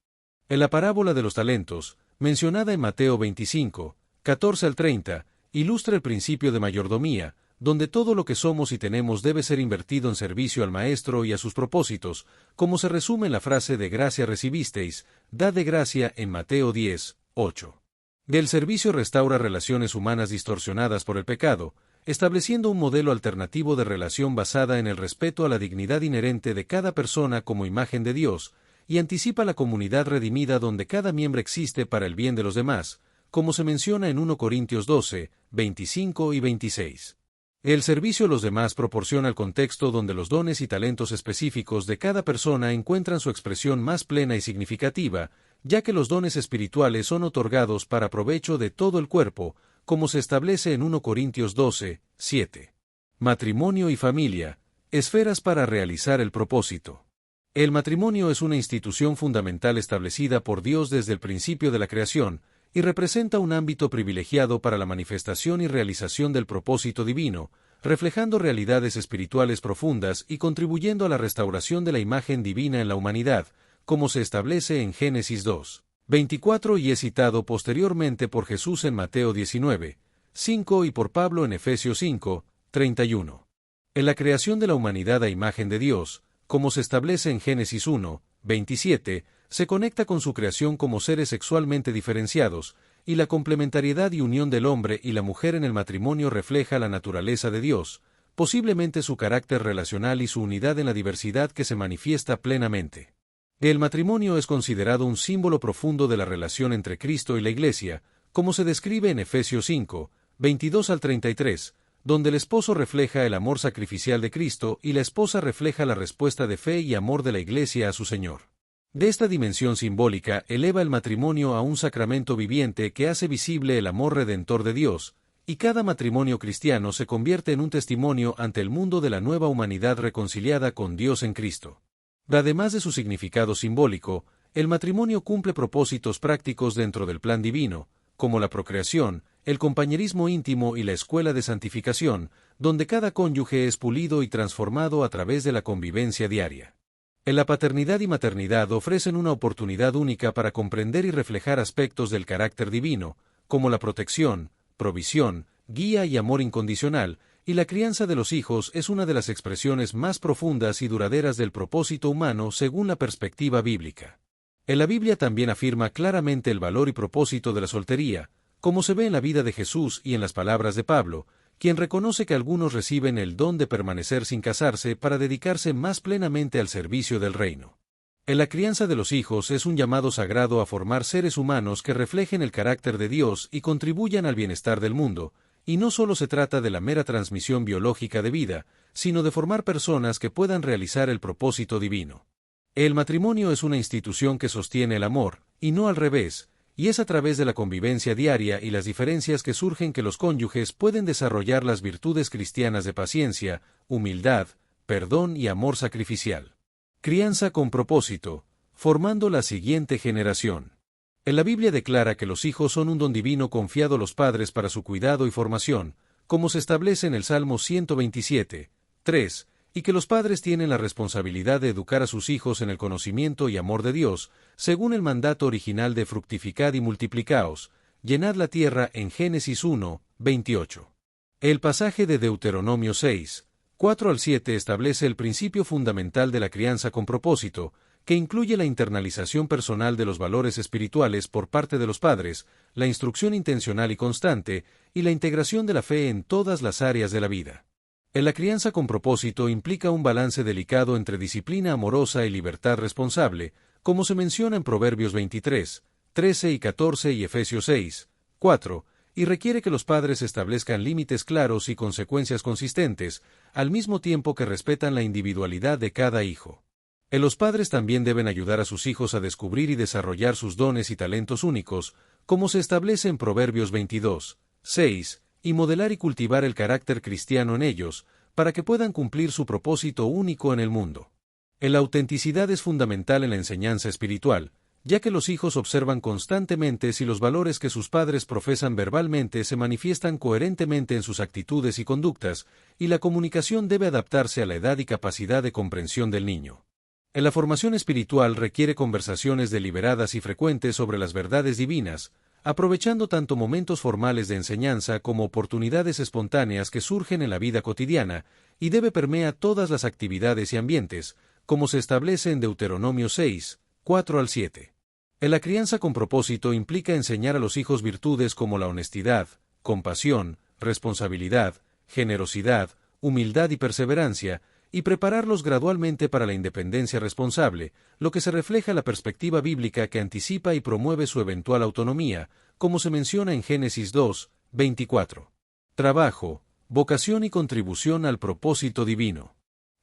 En la parábola de los talentos, mencionada en Mateo 25, 14 al 30, ilustra el principio de mayordomía, donde todo lo que somos y tenemos debe ser invertido en servicio al Maestro y a sus propósitos, como se resume en la frase de gracia recibisteis, dad de gracia en Mateo 10, 8. El servicio restaura relaciones humanas distorsionadas por el pecado, estableciendo un modelo alternativo de relación basada en el respeto a la dignidad inherente de cada persona como imagen de Dios, y anticipa la comunidad redimida donde cada miembro existe para el bien de los demás, como se menciona en 1 Corintios 12, 25 y 26. El servicio a los demás proporciona el contexto donde los dones y talentos específicos de cada persona encuentran su expresión más plena y significativa, ya que los dones espirituales son otorgados para provecho de todo el cuerpo, como se establece en 1 Corintios 12, 7. Matrimonio y familia, esferas para realizar el propósito. El matrimonio es una institución fundamental establecida por Dios desde el principio de la creación, y representa un ámbito privilegiado para la manifestación y realización del propósito divino, reflejando realidades espirituales profundas y contribuyendo a la restauración de la imagen divina en la humanidad, como se establece en Génesis 2, 24 y es citado posteriormente por Jesús en Mateo 19, 5 y por Pablo en Efesios 5, 31. En la creación de la humanidad a imagen de Dios, como se establece en Génesis 1, 27, se conecta con su creación como seres sexualmente diferenciados, y la complementariedad y unión del hombre y la mujer en el matrimonio refleja la naturaleza de Dios, posiblemente su carácter relacional y su unidad en la diversidad que se manifiesta plenamente. El matrimonio es considerado un símbolo profundo de la relación entre Cristo y la Iglesia, como se describe en Efesios 5, 22 al 33, donde el esposo refleja el amor sacrificial de Cristo y la esposa refleja la respuesta de fe y amor de la Iglesia a su Señor. De esta dimensión simbólica eleva el matrimonio a un sacramento viviente que hace visible el amor redentor de Dios, y cada matrimonio cristiano se convierte en un testimonio ante el mundo de la nueva humanidad reconciliada con Dios en Cristo. Además de su significado simbólico, El matrimonio cumple propósitos prácticos dentro del plan divino, como la procreación, el compañerismo íntimo y la escuela de santificación, donde cada cónyuge es pulido y transformado a través de la convivencia diaria. En la paternidad y maternidad ofrecen una oportunidad única para comprender y reflejar aspectos del carácter divino, como la protección, provisión, guía y amor incondicional, y la crianza de los hijos es una de las expresiones más profundas y duraderas del propósito humano según la perspectiva bíblica. En la Biblia también afirma claramente el valor y propósito de la soltería, como se ve en la vida de Jesús y en las palabras de Pablo, quien reconoce que algunos reciben el don de permanecer sin casarse para dedicarse más plenamente al servicio del reino. En la crianza de los hijos es un llamado sagrado a formar seres humanos que reflejen el carácter de Dios y contribuyan al bienestar del mundo, y no solo se trata de la mera transmisión biológica de vida, sino de formar personas que puedan realizar el propósito divino. El matrimonio es una institución que sostiene el amor, y no al revés, y es a través de la convivencia diaria y las diferencias que surgen que los cónyuges pueden desarrollar las virtudes cristianas de paciencia, humildad, perdón y amor sacrificial. Crianza con propósito, formando la siguiente generación. En la Biblia declara que los hijos son un don divino confiado a los padres para su cuidado y formación, como se establece en el Salmo 127, 3, y que los padres tienen la responsabilidad de educar a sus hijos en el conocimiento y amor de Dios, según el mandato original de fructificad y multiplicaos, llenad la tierra en Génesis 1, 28. El pasaje de Deuteronomio 6, 4 al 7 establece el principio fundamental de la crianza con propósito, que incluye la internalización personal de los valores espirituales por parte de los padres, la instrucción intencional y constante, y la integración de la fe en todas las áreas de la vida. En la crianza con propósito implica un balance delicado entre disciplina amorosa y libertad responsable, como se menciona en Proverbios 23, 13 y 14 y Efesios 6, 4, y requiere que los padres establezcan límites claros y consecuencias consistentes, al mismo tiempo que respetan la individualidad de cada hijo. Los padres también deben ayudar a sus hijos a descubrir y desarrollar sus dones y talentos únicos, como se establece en Proverbios 22, 6, y modelar y cultivar el carácter cristiano en ellos, para que puedan cumplir su propósito único en el mundo. La autenticidad es fundamental en la enseñanza espiritual, ya que los hijos observan constantemente si los valores que sus padres profesan verbalmente se manifiestan coherentemente en sus actitudes y conductas, y la comunicación debe adaptarse a la edad y capacidad de comprensión del niño. En la formación espiritual requiere conversaciones deliberadas y frecuentes sobre las verdades divinas, aprovechando tanto momentos formales de enseñanza como oportunidades espontáneas que surgen en la vida cotidiana, y debe permear todas las actividades y ambientes, como se establece en Deuteronomio 6, 4 al 7. La crianza con propósito implica enseñar a los hijos virtudes como la honestidad, compasión, responsabilidad, generosidad, humildad y perseverancia, y prepararlos gradualmente para la independencia responsable, lo que se refleja en la perspectiva bíblica que anticipa y promueve su eventual autonomía, como se menciona en Génesis 2, 24. Trabajo, vocación y contribución al propósito divino.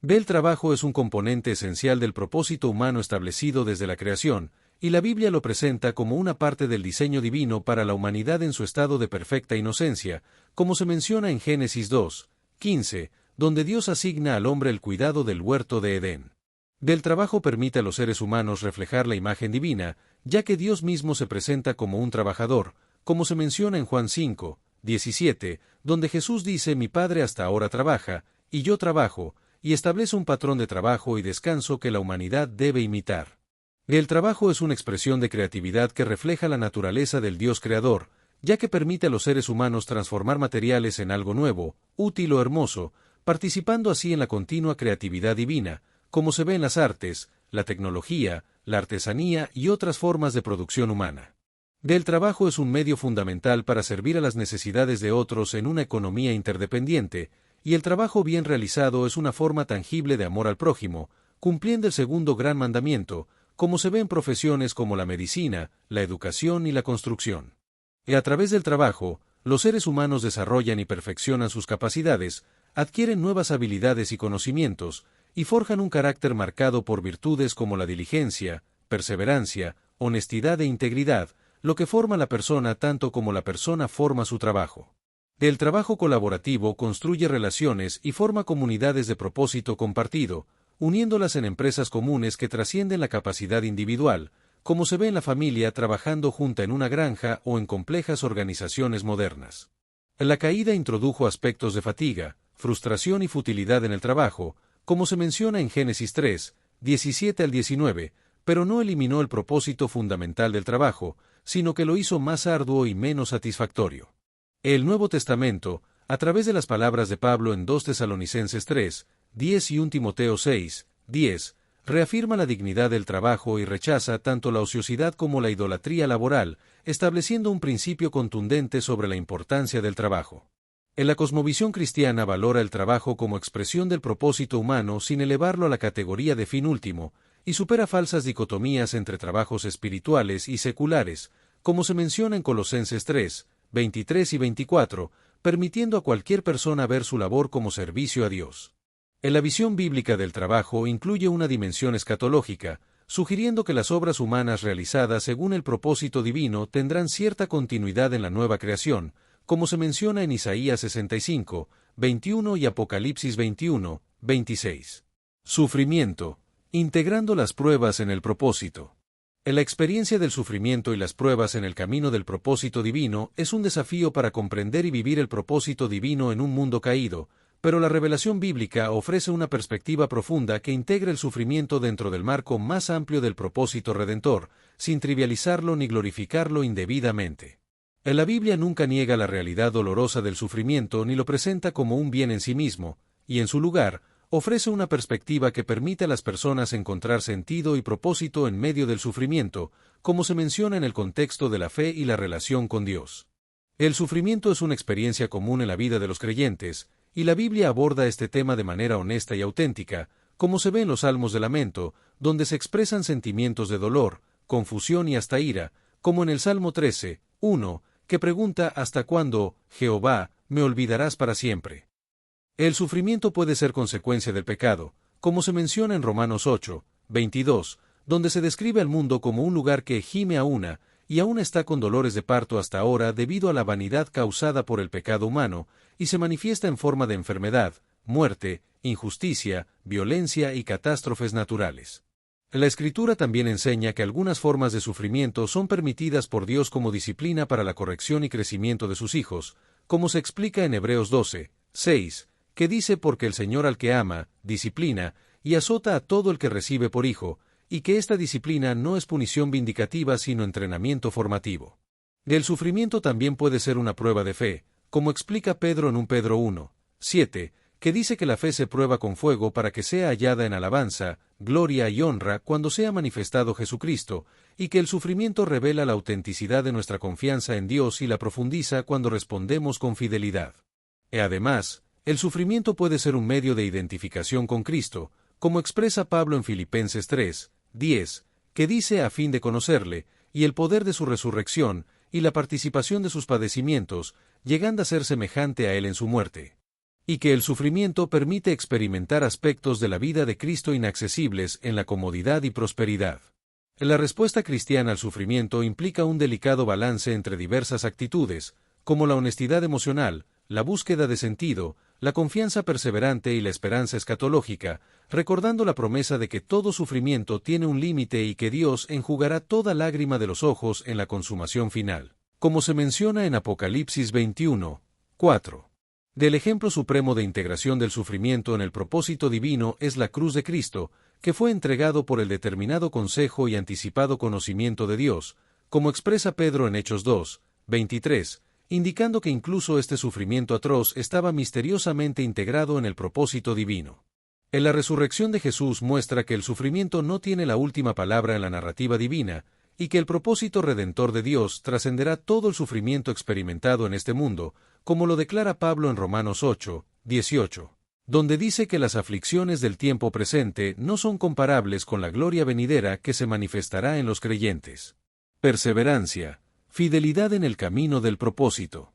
El trabajo es un componente esencial del propósito humano establecido desde la creación, y la Biblia lo presenta como una parte del diseño divino para la humanidad en su estado de perfecta inocencia, como se menciona en Génesis 2, 15, donde Dios asigna al hombre el cuidado del huerto de Edén. Del trabajo permite a los seres humanos reflejar la imagen divina, ya que Dios mismo se presenta como un trabajador, como se menciona en Juan 5, 17, donde Jesús dice: «Mi Padre hasta ahora trabaja, y yo trabajo», y establece un patrón de trabajo y descanso que la humanidad debe imitar. El trabajo es una expresión de creatividad que refleja la naturaleza del Dios creador, ya que permite a los seres humanos transformar materiales en algo nuevo, útil o hermoso, participando así en la continua creatividad divina, como se ve en las artes, la tecnología, la artesanía y otras formas de producción humana. El trabajo es un medio fundamental para servir a las necesidades de otros en una economía interdependiente, y el trabajo bien realizado es una forma tangible de amor al prójimo, cumpliendo el segundo gran mandamiento, como se ve en profesiones como la medicina, la educación y la construcción. A través del trabajo, los seres humanos desarrollan y perfeccionan sus capacidades, adquieren nuevas habilidades y conocimientos, y forjan un carácter marcado por virtudes como la diligencia, perseverancia, honestidad e integridad, lo que forma la persona tanto como la persona forma su trabajo. El trabajo colaborativo construye relaciones y forma comunidades de propósito compartido, uniéndolas en empresas comunes que trascienden la capacidad individual, como se ve en la familia trabajando junta en una granja o en complejas organizaciones modernas. La caída introdujo aspectos de fatiga, frustración y futilidad en el trabajo, como se menciona en Génesis 3, 17 al 19, pero no eliminó el propósito fundamental del trabajo, sino que lo hizo más arduo y menos satisfactorio. El Nuevo Testamento, a través de las palabras de Pablo en 2 Tesalonicenses 3, 10 y 1 Timoteo 6, 10, reafirma la dignidad del trabajo y rechaza tanto la ociosidad como la idolatría laboral, estableciendo un principio contundente sobre la importancia del trabajo. En la cosmovisión cristiana valora el trabajo como expresión del propósito humano sin elevarlo a la categoría de fin último, y supera falsas dicotomías entre trabajos espirituales y seculares, como se menciona en Colosenses 3, 23 y 24, permitiendo a cualquier persona ver su labor como servicio a Dios. En la visión bíblica del trabajo incluye una dimensión escatológica, sugiriendo que las obras humanas realizadas según el propósito divino tendrán cierta continuidad en la nueva creación, como se menciona en Isaías 65, 21 y Apocalipsis 21, 26. Sufrimiento, integrando las pruebas en el propósito. En la experiencia del sufrimiento y las pruebas en el camino del propósito divino es un desafío para comprender y vivir el propósito divino en un mundo caído, pero la revelación bíblica ofrece una perspectiva profunda que integra el sufrimiento dentro del marco más amplio del propósito redentor, sin trivializarlo ni glorificarlo indebidamente. En la Biblia nunca niega la realidad dolorosa del sufrimiento ni lo presenta como un bien en sí mismo, y en su lugar, ofrece una perspectiva que permite a las personas encontrar sentido y propósito en medio del sufrimiento, como se menciona en el contexto de la fe y la relación con Dios. El sufrimiento es una experiencia común en la vida de los creyentes, y la Biblia aborda este tema de manera honesta y auténtica, como se ve en los Salmos de Lamento, donde se expresan sentimientos de dolor, confusión y hasta ira, como en el Salmo 13, 1, que pregunta ¿hasta cuándo, Jehová, me olvidarás para siempre? El sufrimiento puede ser consecuencia del pecado, como se menciona en Romanos 8, 22, donde se describe al mundo como un lugar que gime a una, y aún está con dolores de parto hasta ahora debido a la vanidad causada por el pecado humano, y se manifiesta en forma de enfermedad, muerte, injusticia, violencia y catástrofes naturales. La Escritura también enseña que algunas formas de sufrimiento son permitidas por Dios como disciplina para la corrección y crecimiento de sus hijos, como se explica en Hebreos 12, 6, que dice porque el Señor al que ama, disciplina, y azota a todo el que recibe por hijo, y que esta disciplina no es punición vindicativa sino entrenamiento formativo. El sufrimiento también puede ser una prueba de fe, como explica Pedro en 1 Pedro 1, 7, que dice que la fe se prueba con fuego para que sea hallada en alabanza, gloria y honra cuando sea manifestado Jesucristo, y que el sufrimiento revela la autenticidad de nuestra confianza en Dios y la profundiza cuando respondemos con fidelidad. Además, el sufrimiento puede ser un medio de identificación con Cristo, como expresa Pablo en Filipenses 3, 10, que dice a fin de conocerle, y el poder de su resurrección, y la participación de sus padecimientos, llegando a ser semejante a él en su muerte. Y que el sufrimiento permite experimentar aspectos de la vida de Cristo inaccesibles en la comodidad y prosperidad. La respuesta cristiana al sufrimiento implica un delicado balance entre diversas actitudes, como la honestidad emocional, la búsqueda de sentido, la confianza perseverante y la esperanza escatológica, recordando la promesa de que todo sufrimiento tiene un límite y que Dios enjugará toda lágrima de los ojos en la consumación final, como se menciona en Apocalipsis 21, 4. Del ejemplo supremo de integración del sufrimiento en el propósito divino es la cruz de Cristo, que fue entregado por el determinado consejo y anticipado conocimiento de Dios, como expresa Pedro en Hechos 2, 23, indicando que incluso este sufrimiento atroz estaba misteriosamente integrado en el propósito divino. En la resurrección de Jesús muestra que el sufrimiento no tiene la última palabra en la narrativa divina, y que el propósito redentor de Dios trascenderá todo el sufrimiento experimentado en este mundo, como lo declara Pablo en Romanos 8, 18, donde dice que las aflicciones del tiempo presente no son comparables con la gloria venidera que se manifestará en los creyentes. Perseverancia, fidelidad en el camino del propósito.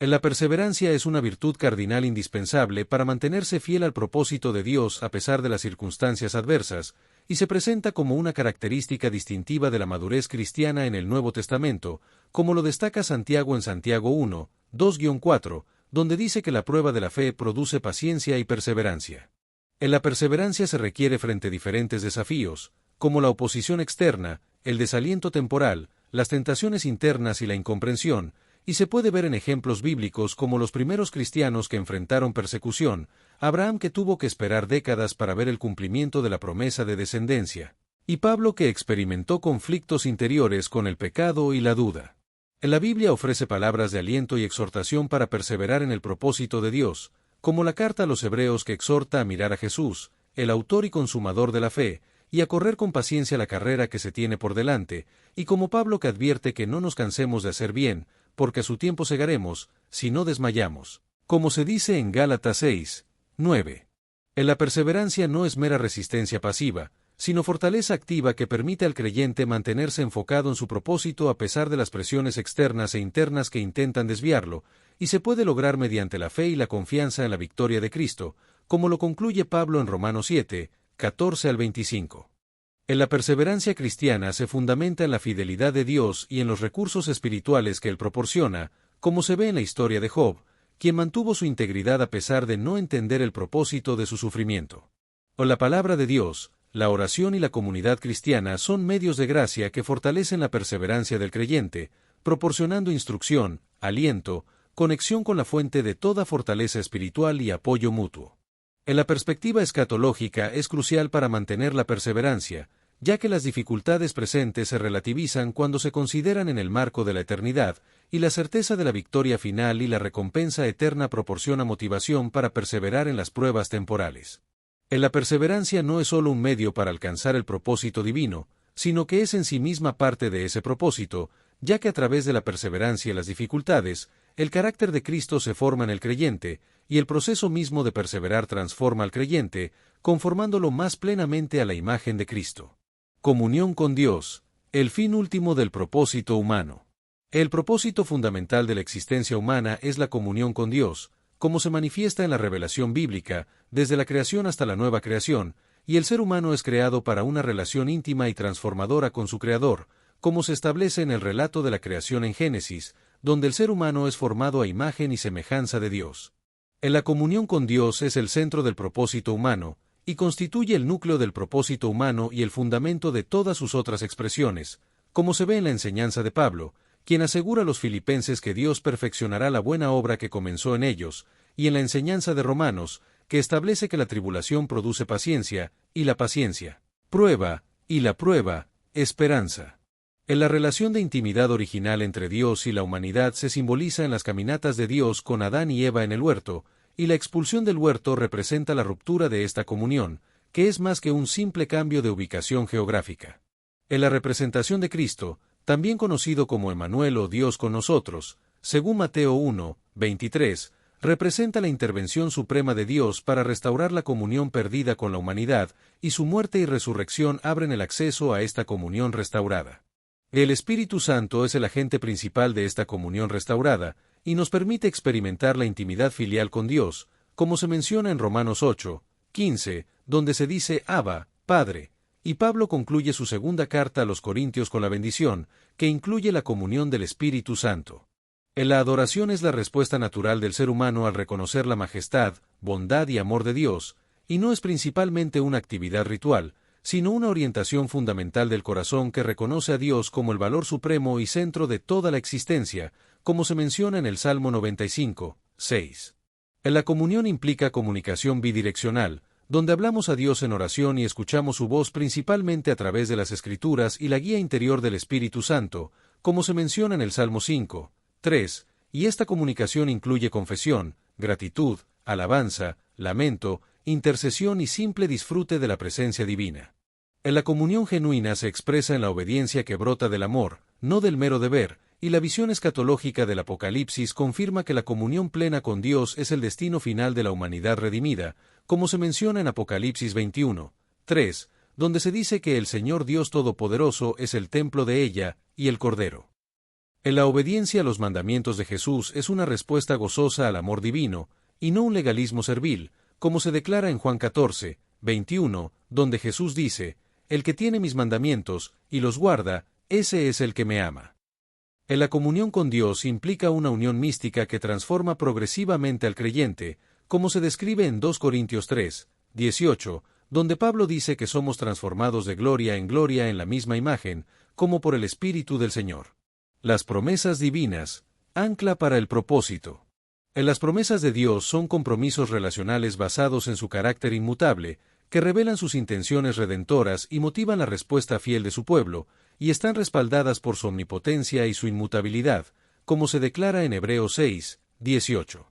La perseverancia es una virtud cardinal indispensable para mantenerse fiel al propósito de Dios a pesar de las circunstancias adversas, y se presenta como una característica distintiva de la madurez cristiana en el Nuevo Testamento, como lo destaca Santiago en Santiago 1, 2-4, donde dice que la prueba de la fe produce paciencia y perseverancia. En la perseverancia se requiere frente a diferentes desafíos, como la oposición externa, el desaliento temporal, las tentaciones internas y la incomprensión, y se puede ver en ejemplos bíblicos como los primeros cristianos que enfrentaron persecución, Abraham que tuvo que esperar décadas para ver el cumplimiento de la promesa de descendencia, y Pablo que experimentó conflictos interiores con el pecado y la duda. La Biblia ofrece palabras de aliento y exhortación para perseverar en el propósito de Dios, como la carta a los Hebreos que exhorta a mirar a Jesús, el autor y consumador de la fe, y a correr con paciencia la carrera que se tiene por delante, y como Pablo que advierte que no nos cansemos de hacer bien, porque a su tiempo segaremos, si no desmayamos, como se dice en Gálatas 6, 9. La perseverancia no es mera resistencia pasiva, sino fortaleza activa que permite al creyente mantenerse enfocado en su propósito a pesar de las presiones externas e internas que intentan desviarlo, y se puede lograr mediante la fe y la confianza en la victoria de Cristo, como lo concluye Pablo en Romanos 7, 14 al 25. La perseverancia cristiana se fundamenta en la fidelidad de Dios y en los recursos espirituales que Él proporciona, como se ve en la historia de Job, quien mantuvo su integridad a pesar de no entender el propósito de su sufrimiento. La palabra de Dios, la oración y la comunidad cristiana son medios de gracia que fortalecen la perseverancia del creyente, proporcionando instrucción, aliento, conexión con la fuente de toda fortaleza espiritual y apoyo mutuo. En la perspectiva escatológica es crucial para mantener la perseverancia, ya que las dificultades presentes se relativizan cuando se consideran en el marco de la eternidad, y la certeza de la victoria final y la recompensa eterna proporciona motivación para perseverar en las pruebas temporales. La perseverancia no es solo un medio para alcanzar el propósito divino, sino que es en sí misma parte de ese propósito, ya que a través de la perseverancia y las dificultades, el carácter de Cristo se forma en el creyente, y el proceso mismo de perseverar transforma al creyente, conformándolo más plenamente a la imagen de Cristo. Comunión con Dios, el fin último del propósito humano. El propósito fundamental de la existencia humana es la comunión con Dios, como se manifiesta en la revelación bíblica, desde la creación hasta la nueva creación, y el ser humano es creado para una relación íntima y transformadora con su Creador, como se establece en el relato de la creación en Génesis, donde el ser humano es formado a imagen y semejanza de Dios. La comunión con Dios es el centro del propósito humano, y constituye el núcleo del propósito humano y el fundamento de todas sus otras expresiones, como se ve en la enseñanza de Pablo, quien asegura a los filipenses que Dios perfeccionará la buena obra que comenzó en ellos, y en la enseñanza de Romanos, que establece que la tribulación produce paciencia, y la paciencia, prueba, y la prueba, esperanza. En la relación de intimidad original entre Dios y la humanidad se simboliza en las caminatas de Dios con Adán y Eva en el huerto, y la expulsión del huerto representa la ruptura de esta comunión, que es más que un simple cambio de ubicación geográfica. En la representación de Cristo, también conocido como Emmanuel o Dios con nosotros, según Mateo 1, 23, representa la intervención suprema de Dios para restaurar la comunión perdida con la humanidad, y su muerte y resurrección abren el acceso a esta comunión restaurada. El Espíritu Santo es el agente principal de esta comunión restaurada, y nos permite experimentar la intimidad filial con Dios, como se menciona en Romanos 8, 15, donde se dice Abba, Padre, y Pablo concluye su segunda carta a los Corintios con la bendición, que incluye la comunión del Espíritu Santo. La adoración es la respuesta natural del ser humano al reconocer la majestad, bondad y amor de Dios, y no es principalmente una actividad ritual, sino una orientación fundamental del corazón que reconoce a Dios como el valor supremo y centro de toda la existencia, como se menciona en el Salmo 95, 6. La comunión implica comunicación bidireccional, donde hablamos a Dios en oración y escuchamos su voz principalmente a través de las Escrituras y la guía interior del Espíritu Santo, como se menciona en el Salmo 5, 3, y esta comunicación incluye confesión, gratitud, alabanza, lamento, intercesión y simple disfrute de la presencia divina. La comunión genuina se expresa en la obediencia que brota del amor, no del mero deber, y la visión escatológica del Apocalipsis confirma que la comunión plena con Dios es el destino final de la humanidad redimida, como se menciona en Apocalipsis 21, 3, donde se dice que el Señor Dios Todopoderoso es el templo de ella, y el Cordero. En la obediencia a los mandamientos de Jesús es una respuesta gozosa al amor divino, y no un legalismo servil, como se declara en Juan 14, 21, donde Jesús dice, «El que tiene mis mandamientos, y los guarda, ese es el que me ama». La comunión con Dios implica una unión mística que transforma progresivamente al creyente, como se describe en 2 Corintios 3, 18, donde Pablo dice que somos transformados de gloria en la misma imagen, como por el Espíritu del Señor. Las promesas divinas, ancla para el propósito. Las promesas de Dios son compromisos relacionales basados en su carácter inmutable, que revelan sus intenciones redentoras y motivan la respuesta fiel de su pueblo, y están respaldadas por su omnipotencia y su inmutabilidad, como se declara en Hebreos 6, 18.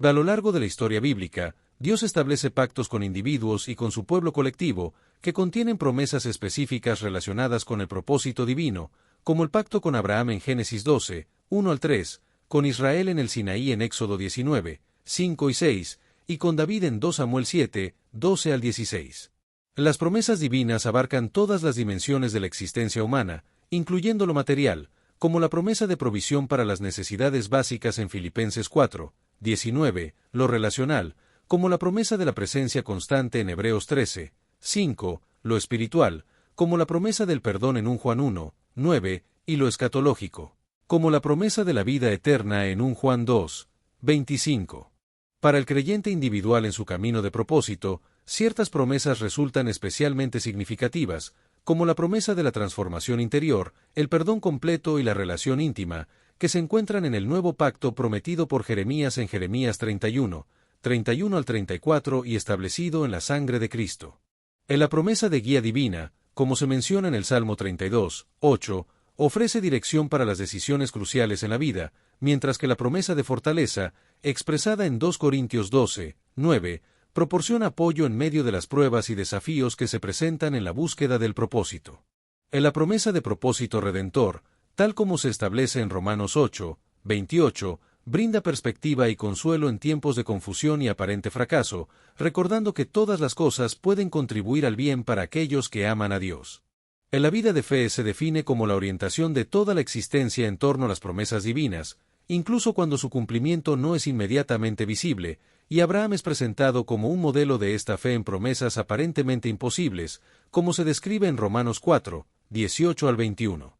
A lo largo de la historia bíblica, Dios establece pactos con individuos y con su pueblo colectivo, que contienen promesas específicas relacionadas con el propósito divino, como el pacto con Abraham en Génesis 12, 1 al 3, con Israel en el Sinaí en Éxodo 19, 5 y 6, y con David en 2 Samuel 7, 12 al 16. Las promesas divinas abarcan todas las dimensiones de la existencia humana, incluyendo lo material, como la promesa de provisión para las necesidades básicas en Filipenses 4, 19, lo relacional, como la promesa de la presencia constante en Hebreos 13, 5, lo espiritual, como la promesa del perdón en 1 Juan 1, 9, y lo escatológico, como la promesa de la vida eterna en 1 Juan 2, 25. Para el creyente individual en su camino de propósito, ciertas promesas resultan especialmente significativas, como la promesa de la transformación interior, el perdón completo y la relación íntima, que se encuentran en el nuevo pacto prometido por Jeremías en Jeremías 31, 31 al 34 y establecido en la sangre de Cristo. En la promesa de guía divina, como se menciona en el Salmo 32, 8, ofrece dirección para las decisiones cruciales en la vida, mientras que la promesa de fortaleza, expresada en 2 Corintios 12, 9, proporciona apoyo en medio de las pruebas y desafíos que se presentan en la búsqueda del propósito. En la promesa de propósito redentor, tal como se establece en Romanos 8, 28, brinda perspectiva y consuelo en tiempos de confusión y aparente fracaso, recordando que todas las cosas pueden contribuir al bien para aquellos que aman a Dios. En la vida de fe se define como la orientación de toda la existencia en torno a las promesas divinas, incluso cuando su cumplimiento no es inmediatamente visible, y Abraham es presentado como un modelo de esta fe en promesas aparentemente imposibles, como se describe en Romanos 4, 18 al 21.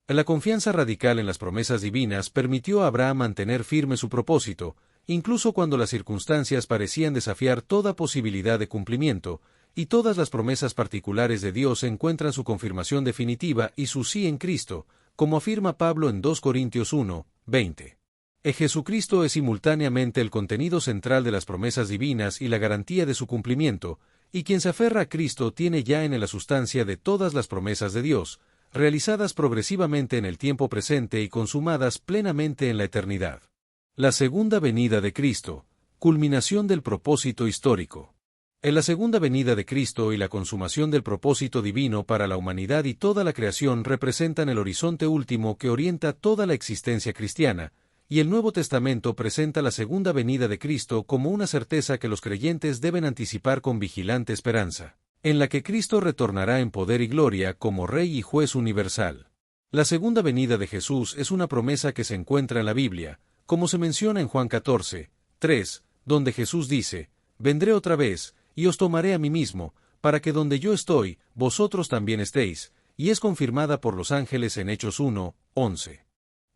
La confianza radical en las promesas divinas permitió a Abraham mantener firme su propósito, incluso cuando las circunstancias parecían desafiar toda posibilidad de cumplimiento, y todas las promesas particulares de Dios encuentran su confirmación definitiva y su sí en Cristo, como afirma Pablo en 2 Corintios 1, 20. Jesucristo es simultáneamente el contenido central de las promesas divinas y la garantía de su cumplimiento, y quien se aferra a Cristo tiene ya en él la sustancia de todas las promesas de Dios, realizadas progresivamente en el tiempo presente y consumadas plenamente en la eternidad. La segunda venida de Cristo, culminación del propósito histórico. En la segunda venida de Cristo y la consumación del propósito divino para la humanidad y toda la creación representan el horizonte último que orienta toda la existencia cristiana, y el Nuevo Testamento presenta la segunda venida de Cristo como una certeza que los creyentes deben anticipar con vigilante esperanza, en la que Cristo retornará en poder y gloria como Rey y Juez universal. La segunda venida de Jesús es una promesa que se encuentra en la Biblia, como se menciona en Juan 14, 3, donde Jesús dice: «Vendré otra vez, y os tomaré a mí mismo, para que donde yo estoy, vosotros también estéis», y es confirmada por los ángeles en Hechos 1, 11.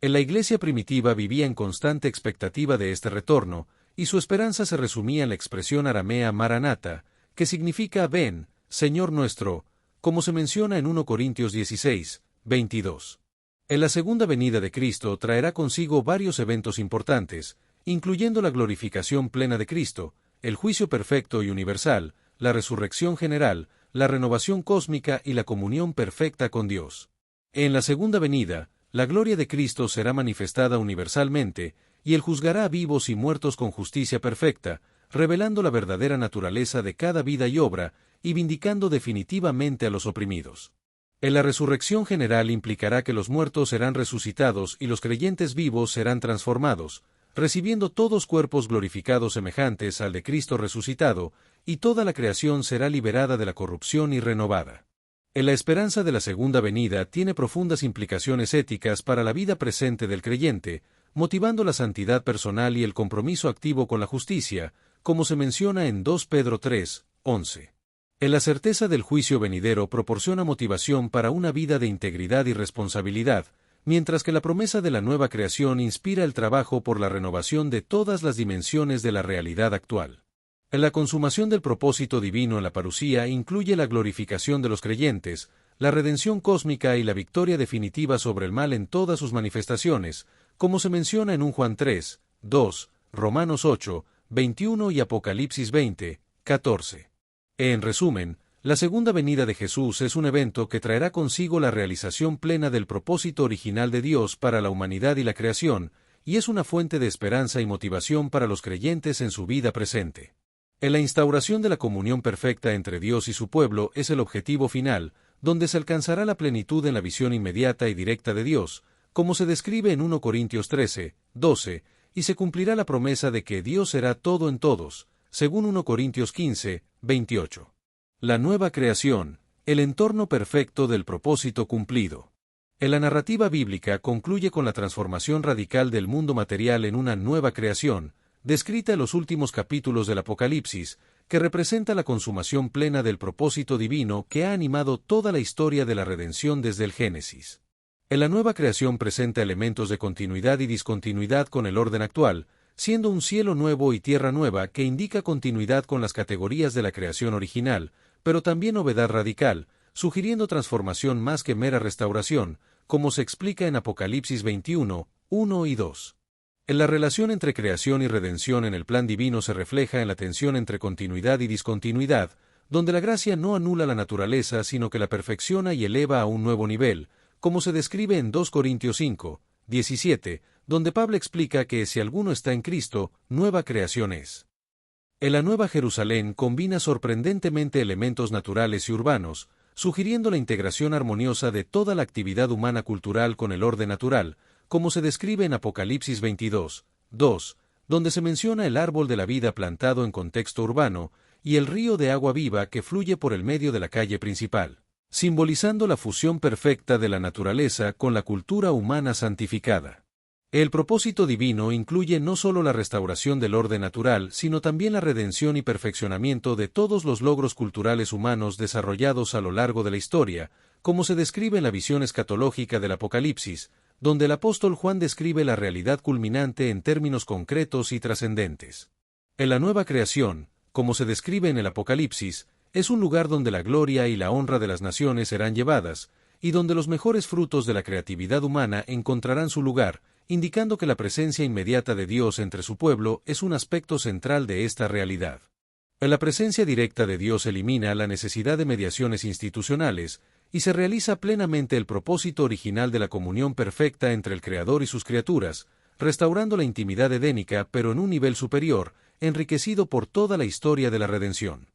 En la iglesia primitiva vivía en constante expectativa de este retorno, y su esperanza se resumía en la expresión aramea Maranata, que significa «Ven, Señor nuestro», como se menciona en 1 Corintios 16, 22. En la segunda venida de Cristo traerá consigo varios eventos importantes, incluyendo la glorificación plena de Cristo, el juicio perfecto y universal, la resurrección general, la renovación cósmica y la comunión perfecta con Dios. En la segunda venida, la gloria de Cristo será manifestada universalmente, y Él juzgará a vivos y muertos con justicia perfecta, revelando la verdadera naturaleza de cada vida y obra, y vindicando definitivamente a los oprimidos. En la resurrección general implicará que los muertos serán resucitados y los creyentes vivos serán transformados, recibiendo todos cuerpos glorificados semejantes al de Cristo resucitado, y toda la creación será liberada de la corrupción y renovada. En la esperanza de la segunda venida tiene profundas implicaciones éticas para la vida presente del creyente, motivando la santidad personal y el compromiso activo con la justicia, como se menciona en 2 Pedro 3, 11. En la certeza del juicio venidero proporciona motivación para una vida de integridad y responsabilidad, mientras que la promesa de la nueva creación inspira el trabajo por la renovación de todas las dimensiones de la realidad actual. En la consumación del propósito divino en la parusía incluye la glorificación de los creyentes, la redención cósmica y la victoria definitiva sobre el mal en todas sus manifestaciones, como se menciona en 1 Juan 3, 2, Romanos 8, 21 y Apocalipsis 20, 14. En resumen, la segunda venida de Jesús es un evento que traerá consigo la realización plena del propósito original de Dios para la humanidad y la creación, y es una fuente de esperanza y motivación para los creyentes en su vida presente. En la instauración de la comunión perfecta entre Dios y su pueblo es el objetivo final, donde se alcanzará la plenitud en la visión inmediata y directa de Dios, como se describe en 1 Corintios 13, 12, y se cumplirá la promesa de que Dios será todo en todos, según 1 Corintios 15, 28. La nueva creación, el entorno perfecto del propósito cumplido. En la narrativa bíblica concluye con la transformación radical del mundo material en una nueva creación, descrita en los últimos capítulos del Apocalipsis, que representa la consumación plena del propósito divino que ha animado toda la historia de la redención desde el Génesis. En la nueva creación presenta elementos de continuidad y discontinuidad con el orden actual, siendo un cielo nuevo y tierra nueva que indica continuidad con las categorías de la creación original, pero también novedad radical, sugiriendo transformación más que mera restauración, como se explica en Apocalipsis 21, 1 y 2. En la relación entre creación y redención en el plan divino se refleja en la tensión entre continuidad y discontinuidad, donde la gracia no anula la naturaleza sino que la perfecciona y eleva a un nuevo nivel, como se describe en 2 Corintios 5, 17, donde Pablo explica que si alguno está en Cristo, nueva creación es. En la Nueva Jerusalén combina sorprendentemente elementos naturales y urbanos, sugiriendo la integración armoniosa de toda la actividad humana cultural con el orden natural, como se describe en Apocalipsis 22, 2, donde se menciona el árbol de la vida plantado en contexto urbano, y el río de agua viva que fluye por el medio de la calle principal, simbolizando la fusión perfecta de la naturaleza con la cultura humana santificada. El propósito divino incluye no solo la restauración del orden natural, sino también la redención y perfeccionamiento de todos los logros culturales humanos desarrollados a lo largo de la historia, como se describe en la visión escatológica del Apocalipsis, donde el apóstol Juan describe la realidad culminante en términos concretos y trascendentes. En la nueva creación, como se describe en el Apocalipsis, es un lugar donde la gloria y la honra de las naciones serán llevadas, y donde los mejores frutos de la creatividad humana encontrarán su lugar, indicando que la presencia inmediata de Dios entre su pueblo es un aspecto central de esta realidad. La presencia directa de Dios elimina la necesidad de mediaciones institucionales, y se realiza plenamente el propósito original de la comunión perfecta entre el Creador y sus criaturas, restaurando la intimidad edénica pero en un nivel superior, enriquecido por toda la historia de la redención.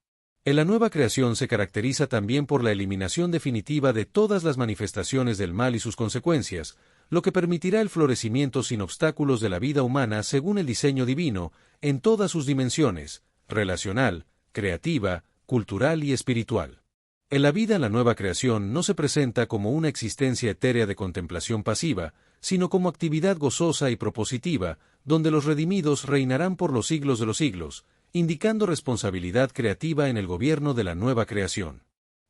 En la nueva creación se caracteriza también por la eliminación definitiva de todas las manifestaciones del mal y sus consecuencias, lo que permitirá el florecimiento sin obstáculos de la vida humana según el diseño divino, en todas sus dimensiones, relacional, creativa, cultural y espiritual. En la vida en la nueva creación no se presenta como una existencia etérea de contemplación pasiva, sino como actividad gozosa y propositiva, donde los redimidos reinarán por los siglos de los siglos, indicando responsabilidad creativa en el gobierno de la nueva creación.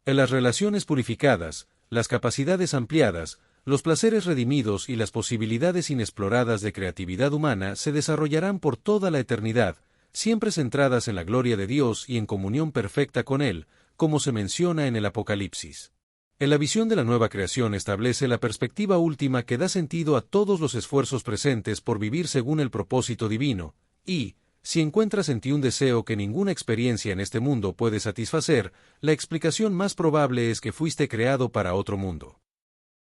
En las relaciones purificadas, las capacidades ampliadas, los placeres redimidos y las posibilidades inexploradas de creatividad humana se desarrollarán por toda la eternidad, siempre centradas en la gloria de Dios y en comunión perfecta con Él, como se menciona en el Apocalipsis. En la visión de la nueva creación establece la perspectiva última que da sentido a todos los esfuerzos presentes por vivir según el propósito divino, y, si encuentras en ti un deseo que ninguna experiencia en este mundo puede satisfacer, la explicación más probable es que fuiste creado para otro mundo.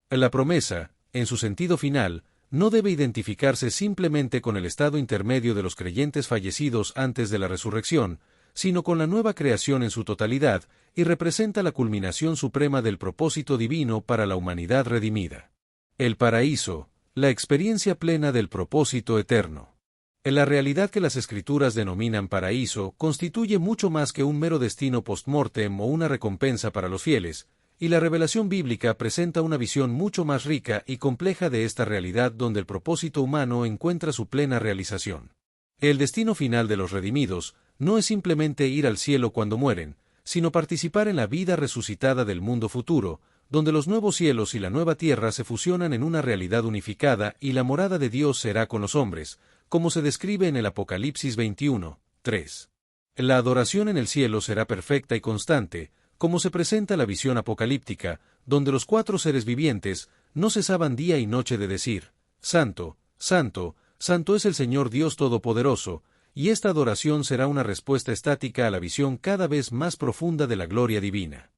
La promesa, en su sentido final, no debe identificarse simplemente con el estado intermedio de los creyentes fallecidos antes de la resurrección, sino con la nueva creación en su totalidad, y representa la culminación suprema del propósito divino para la humanidad redimida. El paraíso, la experiencia plena del propósito eterno. En la realidad que las Escrituras denominan paraíso, constituye mucho más que un mero destino post-mortem o una recompensa para los fieles, y la revelación bíblica presenta una visión mucho más rica y compleja de esta realidad donde el propósito humano encuentra su plena realización. El destino final de los redimidos no es simplemente ir al cielo cuando mueren, sino participar en la vida resucitada del mundo futuro, donde los nuevos cielos y la nueva tierra se fusionan en una realidad unificada y la morada de Dios será con los hombres, como se describe en el Apocalipsis 21, 3. La adoración en el cielo será perfecta y constante, como se presenta la visión apocalíptica, donde los 4 seres vivientes no cesaban día y noche de decir: Santo, Santo, Santo es el Señor Dios Todopoderoso, y esta adoración será una respuesta estática a la visión cada vez más profunda de la gloria divina.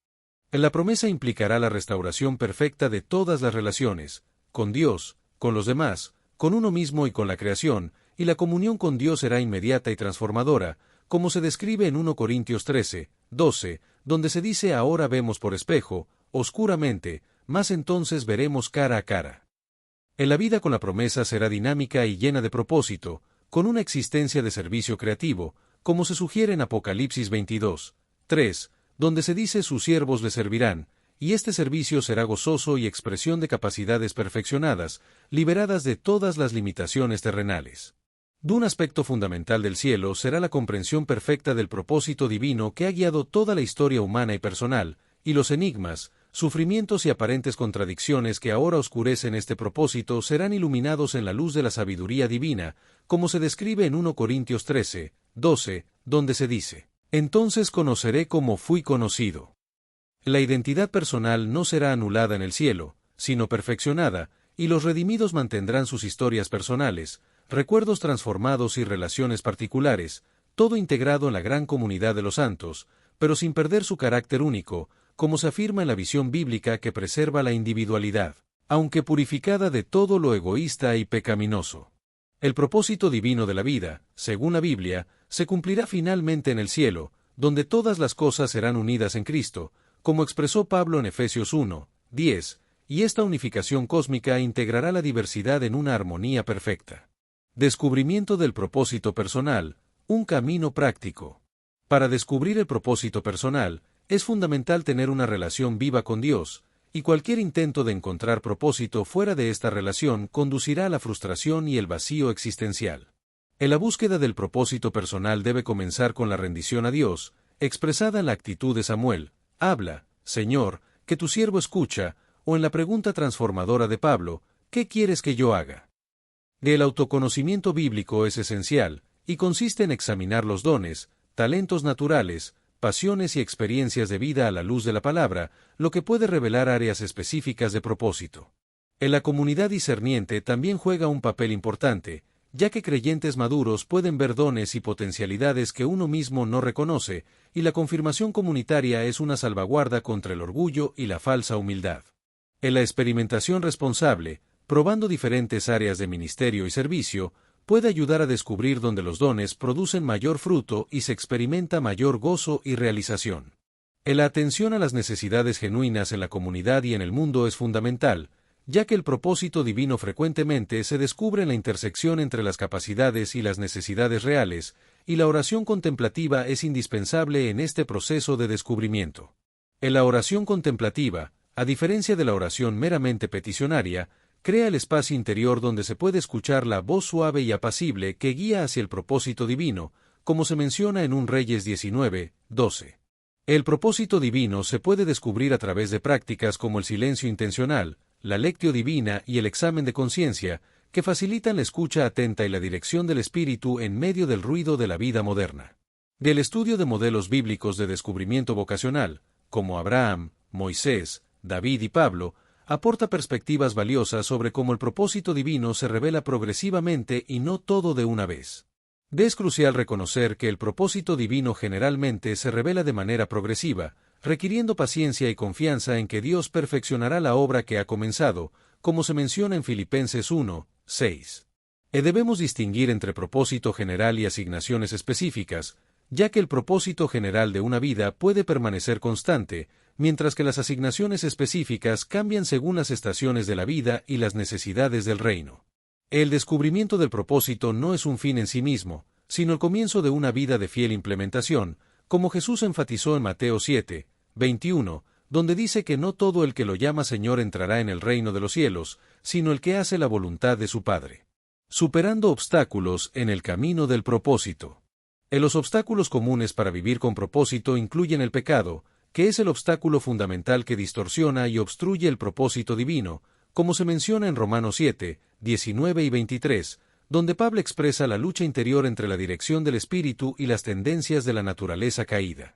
La promesa implicará la restauración perfecta de todas las relaciones, con Dios, con los demás, con uno mismo y con la creación, y la comunión con Dios será inmediata y transformadora, como se describe en 1 Corintios 13, 12, donde se dice: ahora vemos por espejo, oscuramente, mas entonces veremos cara a cara. En la vida con la promesa será dinámica y llena de propósito, con una existencia de servicio creativo, como se sugiere en Apocalipsis 22, 3, donde se dice: sus siervos le servirán, y este servicio será gozoso y expresión de capacidades perfeccionadas, liberadas de todas las limitaciones terrenales. Un aspecto fundamental del cielo será la comprensión perfecta del propósito divino que ha guiado toda la historia humana y personal, y los enigmas, sufrimientos y aparentes contradicciones que ahora oscurecen este propósito serán iluminados en la luz de la sabiduría divina, como se describe en 1 Corintios 13, 12, donde se dice: entonces conoceré como fui conocido. La identidad personal no será anulada en el cielo, sino perfeccionada, y los redimidos mantendrán sus historias personales, recuerdos transformados y relaciones particulares, todo integrado en la gran comunidad de los santos, pero sin perder su carácter único, como se afirma en la visión bíblica que preserva la individualidad, aunque purificada de todo lo egoísta y pecaminoso. El propósito divino de la vida, según la Biblia, se cumplirá finalmente en el cielo, donde todas las cosas serán unidas en Cristo, como expresó Pablo en Efesios 1, 10, y esta unificación cósmica integrará la diversidad en una armonía perfecta. Descubrimiento del propósito personal, un camino práctico. Para descubrir el propósito personal, es fundamental tener una relación viva con Dios, y cualquier intento de encontrar propósito fuera de esta relación conducirá a la frustración y el vacío existencial. En la búsqueda del propósito personal debe comenzar con la rendición a Dios, expresada en la actitud de Samuel: habla, Señor, que tu siervo escucha, o en la pregunta transformadora de Pablo: ¿qué quieres que yo haga? El autoconocimiento bíblico es esencial, y consiste en examinar los dones, talentos naturales, pasiones y experiencias de vida a la luz de la palabra, lo que puede revelar áreas específicas de propósito. En la comunidad discerniente también juega un papel importante, ya que creyentes maduros pueden ver dones y potencialidades que uno mismo no reconoce, y la confirmación comunitaria es una salvaguarda contra el orgullo y la falsa humildad. En la experimentación responsable, probando diferentes áreas de ministerio y servicio, puede ayudar a descubrir dónde los dones producen mayor fruto y se experimenta mayor gozo y realización. La atención a las necesidades genuinas en la comunidad y en el mundo es fundamental, ya que el propósito divino frecuentemente se descubre en la intersección entre las capacidades y las necesidades reales, y la oración contemplativa es indispensable en este proceso de descubrimiento. En la oración contemplativa, a diferencia de la oración meramente peticionaria, crea el espacio interior donde se puede escuchar la voz suave y apacible que guía hacia el propósito divino, como se menciona en 1 Reyes 19, 12. El propósito divino se puede descubrir a través de prácticas como el silencio intencional, la lectio divina y el examen de conciencia, que facilitan la escucha atenta y la dirección del espíritu en medio del ruido de la vida moderna. Del estudio de modelos bíblicos de descubrimiento vocacional, como Abraham, Moisés, David y Pablo, aporta perspectivas valiosas sobre cómo el propósito divino se revela progresivamente y no todo de una vez. Es crucial reconocer que el propósito divino generalmente se revela de manera progresiva, requiriendo paciencia y confianza en que Dios perfeccionará la obra que ha comenzado, como se menciona en Filipenses 1, 6. Debemos distinguir entre propósito general y asignaciones específicas, ya que el propósito general de una vida puede permanecer constante, mientras que las asignaciones específicas cambian según las estaciones de la vida y las necesidades del reino. El descubrimiento del propósito no es un fin en sí mismo, sino el comienzo de una vida de fiel implementación, como Jesús enfatizó en Mateo 7, 21, donde dice que no todo el que lo llama Señor entrará en el reino de los cielos, sino el que hace la voluntad de su Padre. Superando obstáculos en el camino del propósito. Los obstáculos comunes para vivir con propósito incluyen el pecado, que es el obstáculo fundamental que distorsiona y obstruye el propósito divino, como se menciona en Romanos 7, 19 y 23, donde Pablo expresa la lucha interior entre la dirección del espíritu y las tendencias de la naturaleza caída.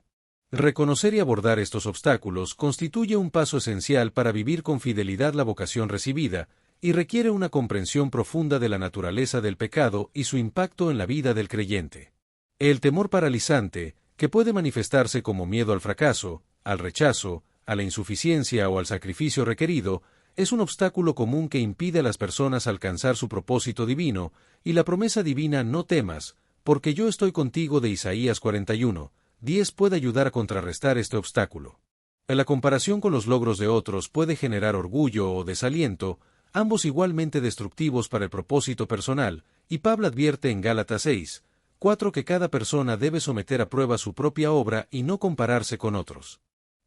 Reconocer y abordar estos obstáculos constituye un paso esencial para vivir con fidelidad la vocación recibida, y requiere una comprensión profunda de la naturaleza del pecado y su impacto en la vida del creyente. El temor paralizante, que puede manifestarse como miedo al fracaso, al rechazo, a la insuficiencia o al sacrificio requerido, es un obstáculo común que impide a las personas alcanzar su propósito divino, y la promesa divina "no temas, porque yo estoy contigo" de Isaías 41:10 puede ayudar a contrarrestar este obstáculo. En la comparación con los logros de otros puede generar orgullo o desaliento, ambos igualmente destructivos para el propósito personal, y Pablo advierte en Gálatas 6:4 que cada persona debe someter a prueba su propia obra y no compararse con otros.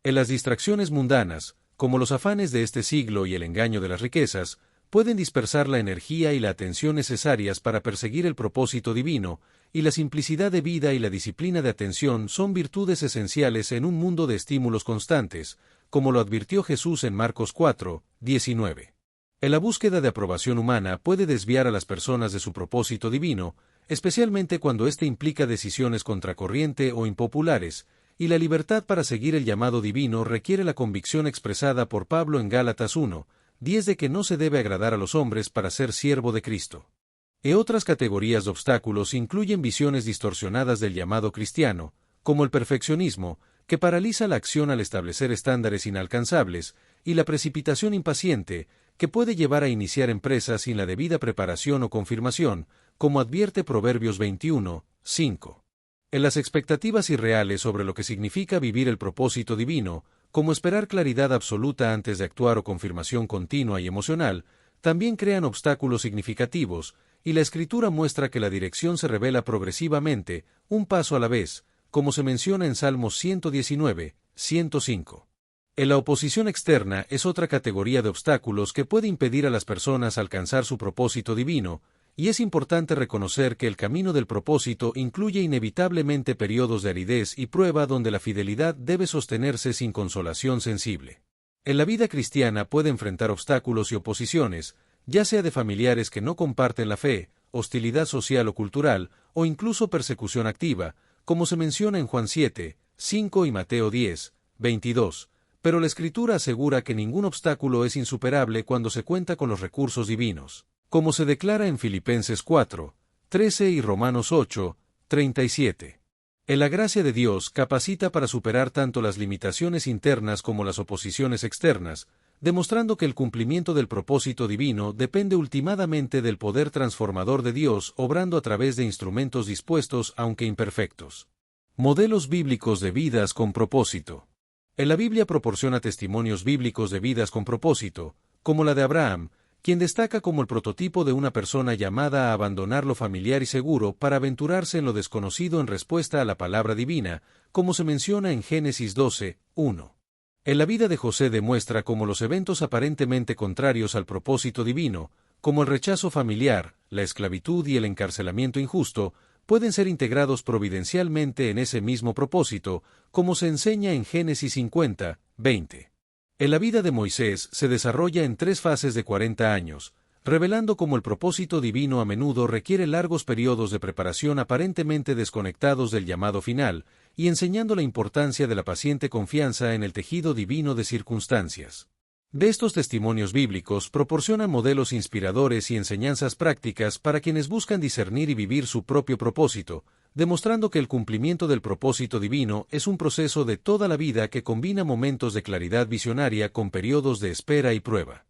En las distracciones mundanas, como los afanes de este siglo y el engaño de las riquezas, pueden dispersar la energía y la atención necesarias para perseguir el propósito divino, y la simplicidad de vida y la disciplina de atención son virtudes esenciales en un mundo de estímulos constantes, como lo advirtió Jesús en Marcos 4:19. En la búsqueda de aprobación humana puede desviar a las personas de su propósito divino, especialmente cuando éste implica decisiones contracorriente o impopulares, y la libertad para seguir el llamado divino requiere la convicción expresada por Pablo en Gálatas 1:10 de que no se debe agradar a los hombres para ser siervo de Cristo. Otras categorías de obstáculos incluyen visiones distorsionadas del llamado cristiano, como el perfeccionismo, que paraliza la acción al establecer estándares inalcanzables, y la precipitación impaciente, que puede llevar a iniciar empresas sin la debida preparación o confirmación, como advierte Proverbios 21:5. En las expectativas irreales sobre lo que significa vivir el propósito divino, como esperar claridad absoluta antes de actuar o confirmación continua y emocional, también crean obstáculos significativos, y la Escritura muestra que la dirección se revela progresivamente, un paso a la vez, como se menciona en Salmos 119:105. La oposición externa es otra categoría de obstáculos que puede impedir a las personas alcanzar su propósito divino, y es importante reconocer que el camino del propósito incluye inevitablemente periodos de aridez y prueba donde la fidelidad debe sostenerse sin consolación sensible. En la vida cristiana puede enfrentar obstáculos y oposiciones, ya sea de familiares que no comparten la fe, hostilidad social o cultural, o incluso persecución activa, como se menciona en Juan 7:5 y Mateo 10:22, pero la Escritura asegura que ningún obstáculo es insuperable cuando se cuenta con los recursos divinos, como se declara en Filipenses 4:13 y Romanos 8:37. La gracia de Dios capacita para superar tanto las limitaciones internas como las oposiciones externas, demostrando que el cumplimiento del propósito divino depende ultimadamente del poder transformador de Dios obrando a través de instrumentos dispuestos aunque imperfectos. Modelos bíblicos de vidas con propósito. La Biblia proporciona testimonios bíblicos de vidas con propósito, como la de Abraham, quien destaca como el prototipo de una persona llamada a abandonar lo familiar y seguro para aventurarse en lo desconocido en respuesta a la palabra divina, como se menciona en Génesis 12:1. La vida de José demuestra cómo los eventos aparentemente contrarios al propósito divino, como el rechazo familiar, la esclavitud y el encarcelamiento injusto, pueden ser integrados providencialmente en ese mismo propósito, como se enseña en Génesis 50:20. La vida de Moisés se desarrolla en 3 fases de 40 años, revelando cómo el propósito divino a menudo requiere largos periodos de preparación aparentemente desconectados del llamado final, y enseñando la importancia de la paciente confianza en el tejido divino de circunstancias. De estos testimonios bíblicos proporcionan modelos inspiradores y enseñanzas prácticas para quienes buscan discernir y vivir su propio propósito, demostrando que el cumplimiento del propósito divino es un proceso de toda la vida que combina momentos de claridad visionaria con periodos de espera y prueba.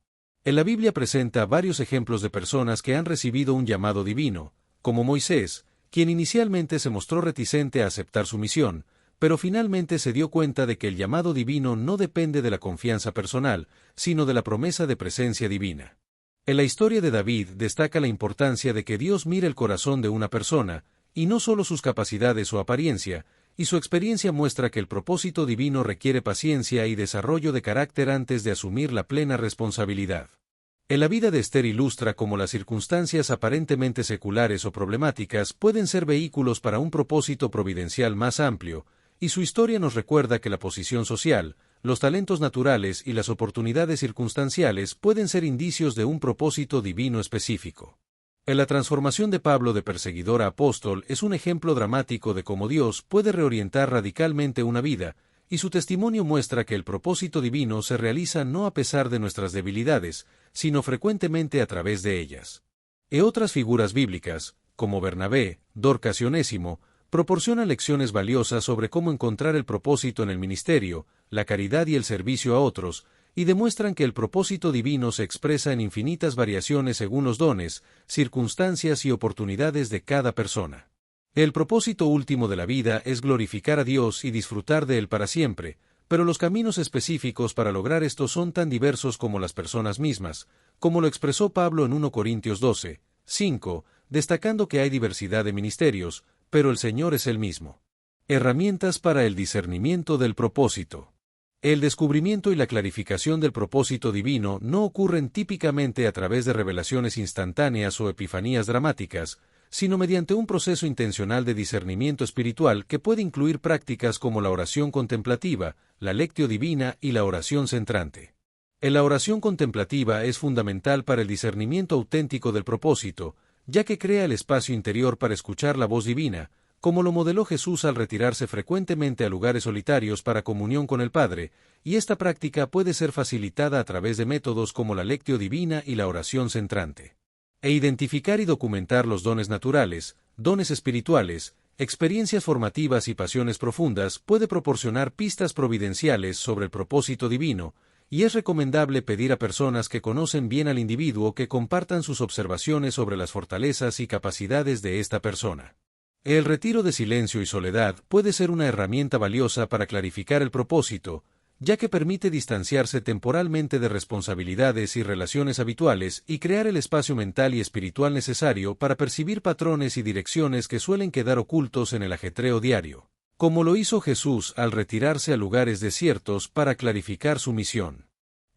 La Biblia presenta varios ejemplos de personas que han recibido un llamado divino, como Moisés, quien inicialmente se mostró reticente a aceptar su misión, pero finalmente se dio cuenta de que el llamado divino no depende de la confianza personal, sino de la promesa de presencia divina. En la historia de David destaca la importancia de que Dios mire el corazón de una persona, y no solo sus capacidades o apariencia, y su experiencia muestra que el propósito divino requiere paciencia y desarrollo de carácter antes de asumir la plena responsabilidad. En la vida de Esther ilustra cómo las circunstancias aparentemente seculares o problemáticas pueden ser vehículos para un propósito providencial más amplio, y su historia nos recuerda que la posición social, los talentos naturales y las oportunidades circunstanciales pueden ser indicios de un propósito divino específico. En la transformación de Pablo de perseguidor a apóstol es un ejemplo dramático de cómo Dios puede reorientar radicalmente una vida, y su testimonio muestra que el propósito divino se realiza no a pesar de nuestras debilidades, sino frecuentemente a través de ellas. Otras figuras bíblicas, como Bernabé, Dorcas y Onésimo, proporcionan lecciones valiosas sobre cómo encontrar el propósito en el ministerio, la caridad y el servicio a otros, y demuestran que el propósito divino se expresa en infinitas variaciones según los dones, circunstancias y oportunidades de cada persona. El propósito último de la vida es glorificar a Dios y disfrutar de Él para siempre, pero los caminos específicos para lograr esto son tan diversos como las personas mismas, como lo expresó Pablo en 1 Corintios 12, 5, destacando que hay diversidad de ministerios, pero el Señor es el mismo. Herramientas para el discernimiento del propósito. El descubrimiento y la clarificación del propósito divino no ocurren típicamente a través de revelaciones instantáneas o epifanías dramáticas, sino mediante un proceso intencional de discernimiento espiritual que puede incluir prácticas como la oración contemplativa, la lectio divina y la oración centrante. La oración contemplativa es fundamental para el discernimiento auténtico del propósito, ya que crea el espacio interior para escuchar la voz divina, como lo modeló Jesús al retirarse frecuentemente a lugares solitarios para comunión con el Padre, y esta práctica puede ser facilitada a través de métodos como la lectio divina y la oración centrante. Identificar y documentar los dones naturales, dones espirituales, experiencias formativas y pasiones profundas puede proporcionar pistas providenciales sobre el propósito divino, y es recomendable pedir a personas que conocen bien al individuo que compartan sus observaciones sobre las fortalezas y capacidades de esta persona. El retiro de silencio y soledad puede ser una herramienta valiosa para clarificar el propósito, ya que permite distanciarse temporalmente de responsabilidades y relaciones habituales y crear el espacio mental y espiritual necesario para percibir patrones y direcciones que suelen quedar ocultos en el ajetreo diario, como lo hizo Jesús al retirarse a lugares desiertos para clarificar su misión.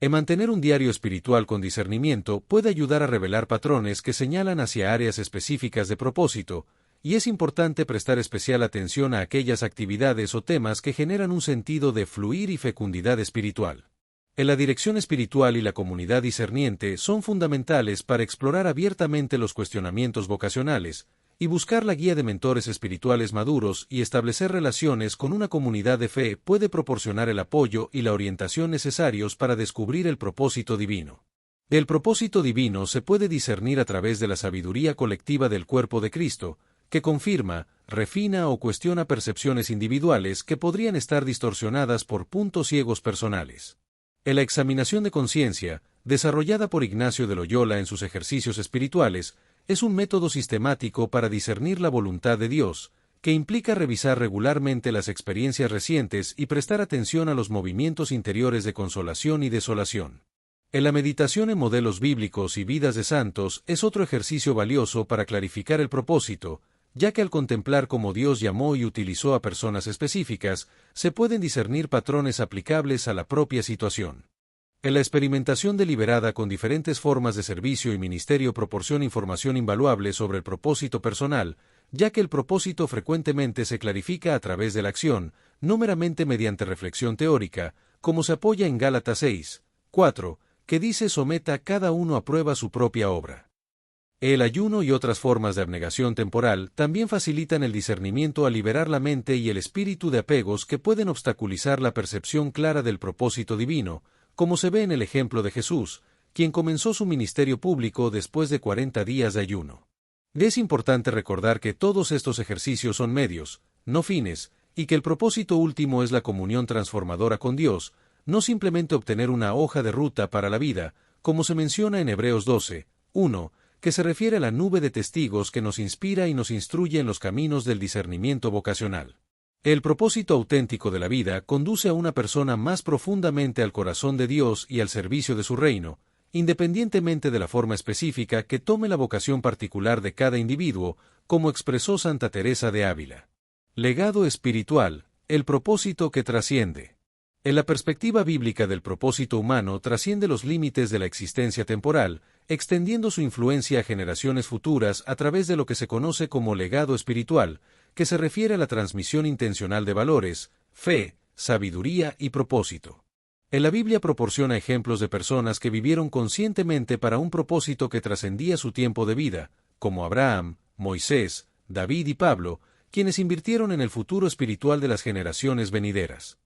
Mantener un diario espiritual con discernimiento puede ayudar a revelar patrones que señalan hacia áreas específicas de propósito, y es importante prestar especial atención a aquellas actividades o temas que generan un sentido de fluir y fecundidad espiritual. La dirección espiritual y la comunidad discerniente son fundamentales para explorar abiertamente los cuestionamientos vocacionales, y buscar la guía de mentores espirituales maduros y establecer relaciones con una comunidad de fe puede proporcionar el apoyo y la orientación necesarios para descubrir el propósito divino. El propósito divino se puede discernir a través de la sabiduría colectiva del cuerpo de Cristo, que confirma, refina o cuestiona percepciones individuales que podrían estar distorsionadas por puntos ciegos personales. La examinación de conciencia, desarrollada por Ignacio de Loyola en sus ejercicios espirituales, es un método sistemático para discernir la voluntad de Dios, que implica revisar regularmente las experiencias recientes y prestar atención a los movimientos interiores de consolación y desolación. La meditación en modelos bíblicos y vidas de santos es otro ejercicio valioso para clarificar el propósito, ya que al contemplar cómo Dios llamó y utilizó a personas específicas, se pueden discernir patrones aplicables a la propia situación. La experimentación deliberada con diferentes formas de servicio y ministerio proporciona información invaluable sobre el propósito personal, ya que el propósito frecuentemente se clarifica a través de la acción, no meramente mediante reflexión teórica, como se apoya en Gálatas 6, 4, que dice someta cada uno a prueba su propia obra. El ayuno y otras formas de abnegación temporal también facilitan el discernimiento al liberar la mente y el espíritu de apegos que pueden obstaculizar la percepción clara del propósito divino, como se ve en el ejemplo de Jesús, quien comenzó su ministerio público después de 40 días de ayuno. Es importante recordar que todos estos ejercicios son medios, no fines, y que el propósito último es la comunión transformadora con Dios, no simplemente obtener una hoja de ruta para la vida, como se menciona en Hebreos 12, 1, que se refiere a la nube de testigos que nos inspira y nos instruye en los caminos del discernimiento vocacional. El propósito auténtico de la vida conduce a una persona más profundamente al corazón de Dios y al servicio de su reino, independientemente de la forma específica que tome la vocación particular de cada individuo, como expresó Santa Teresa de Ávila. Legado espiritual, el propósito que trasciende. En la perspectiva bíblica del propósito humano trasciende los límites de la existencia temporal, extendiendo su influencia a generaciones futuras a través de lo que se conoce como legado espiritual, que se refiere a la transmisión intencional de valores, fe, sabiduría y propósito. En la Biblia proporciona ejemplos de personas que vivieron conscientemente para un propósito que trascendía su tiempo de vida, como Abraham, Moisés, David y Pablo, quienes invirtieron en el futuro espiritual de las generaciones venideras.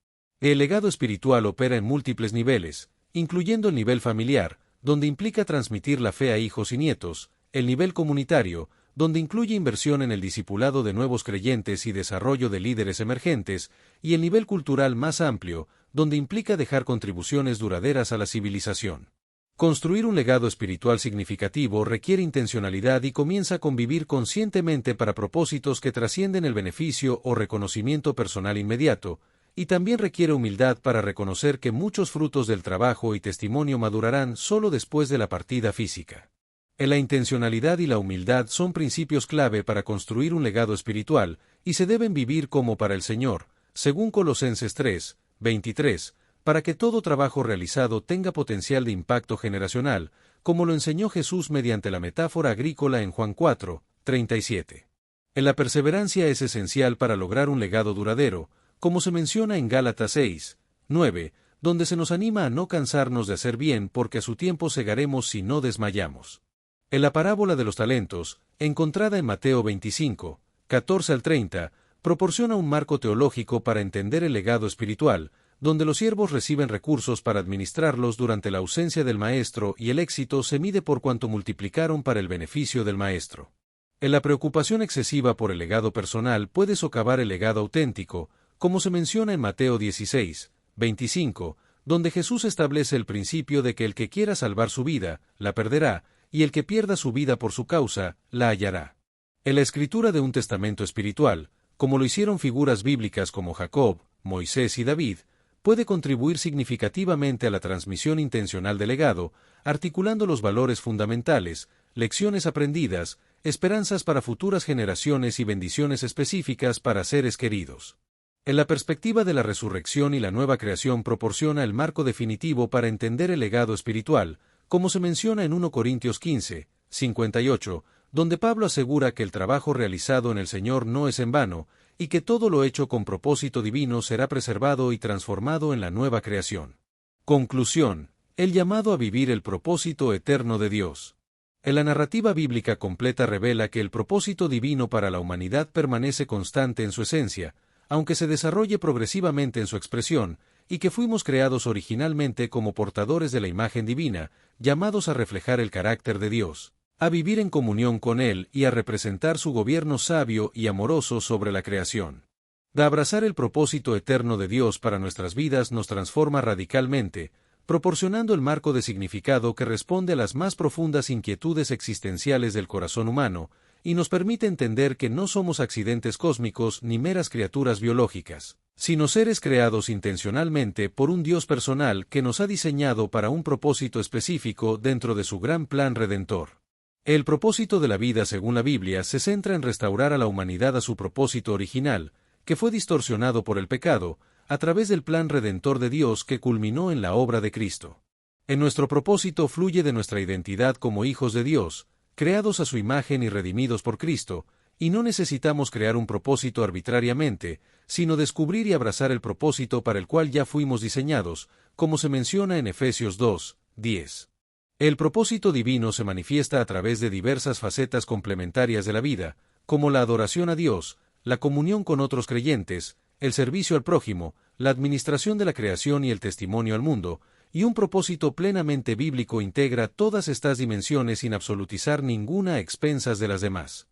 El legado espiritual opera en múltiples niveles, incluyendo el nivel familiar, donde implica transmitir la fe a hijos y nietos, el nivel comunitario, donde incluye inversión en el discipulado de nuevos creyentes y desarrollo de líderes emergentes, y el nivel cultural más amplio, donde implica dejar contribuciones duraderas a la civilización. Construir un legado espiritual significativo requiere intencionalidad y comienza con vivir conscientemente para propósitos que trascienden el beneficio o reconocimiento personal inmediato, y también requiere humildad para reconocer que muchos frutos del trabajo y testimonio madurarán solo después de la partida física. La intencionalidad y la humildad son principios clave para construir un legado espiritual, y se deben vivir como para el Señor, según Colosenses 3, 23, para que todo trabajo realizado tenga potencial de impacto generacional, como lo enseñó Jesús mediante la metáfora agrícola en Juan 4, 37. La perseverancia es esencial para lograr un legado duradero, como se menciona en Gálatas 6, 9, donde se nos anima a no cansarnos de hacer bien porque a su tiempo segaremos si no desmayamos. En la parábola de los talentos, encontrada en Mateo 25, 14 al 30, proporciona un marco teológico para entender el legado espiritual, donde los siervos reciben recursos para administrarlos durante la ausencia del maestro y el éxito se mide por cuanto multiplicaron para el beneficio del maestro. La preocupación excesiva por el legado personal puede socavar el legado auténtico, como se menciona en Mateo 16, 25, donde Jesús establece el principio de que el que quiera salvar su vida, la perderá, y el que pierda su vida por su causa, la hallará. En la escritura de un testamento espiritual, como lo hicieron figuras bíblicas como Jacob, Moisés y David, puede contribuir significativamente a la transmisión intencional del legado, articulando los valores fundamentales, lecciones aprendidas, esperanzas para futuras generaciones y bendiciones específicas para seres queridos. En la perspectiva de la resurrección y la nueva creación proporciona el marco definitivo para entender el legado espiritual, como se menciona en 1 Corintios 15, 58, donde Pablo asegura que el trabajo realizado en el Señor no es en vano, y que todo lo hecho con propósito divino será preservado y transformado en la nueva creación. Conclusión: el llamado a vivir el propósito eterno de Dios. En la narrativa bíblica completa revela que el propósito divino para la humanidad permanece constante en su esencia, aunque se desarrolle progresivamente en su expresión, y que fuimos creados originalmente como portadores de la imagen divina, llamados a reflejar el carácter de Dios, a vivir en comunión con Él y a representar su gobierno sabio y amoroso sobre la creación. De abrazar el propósito eterno de Dios para nuestras vidas nos transforma radicalmente, proporcionando el marco de significado que responde a las más profundas inquietudes existenciales del corazón humano, y nos permite entender que no somos accidentes cósmicos ni meras criaturas biológicas, sino seres creados intencionalmente por un Dios personal que nos ha diseñado para un propósito específico dentro de su gran plan redentor. El propósito de la vida según la Biblia se centra en restaurar a la humanidad a su propósito original, que fue distorsionado por el pecado, a través del plan redentor de Dios que culminó en la obra de Cristo. En nuestro propósito fluye de nuestra identidad como hijos de Dios, creados a su imagen y redimidos por Cristo, y no necesitamos crear un propósito arbitrariamente, sino descubrir y abrazar el propósito para el cual ya fuimos diseñados, como se menciona en Efesios 2, 10. El propósito divino se manifiesta a través de diversas facetas complementarias de la vida, como la adoración a Dios, la comunión con otros creyentes, el servicio al prójimo, la administración de la creación y el testimonio al mundo, y un propósito plenamente bíblico integra todas estas dimensiones sin absolutizar ninguna a expensas de las demás.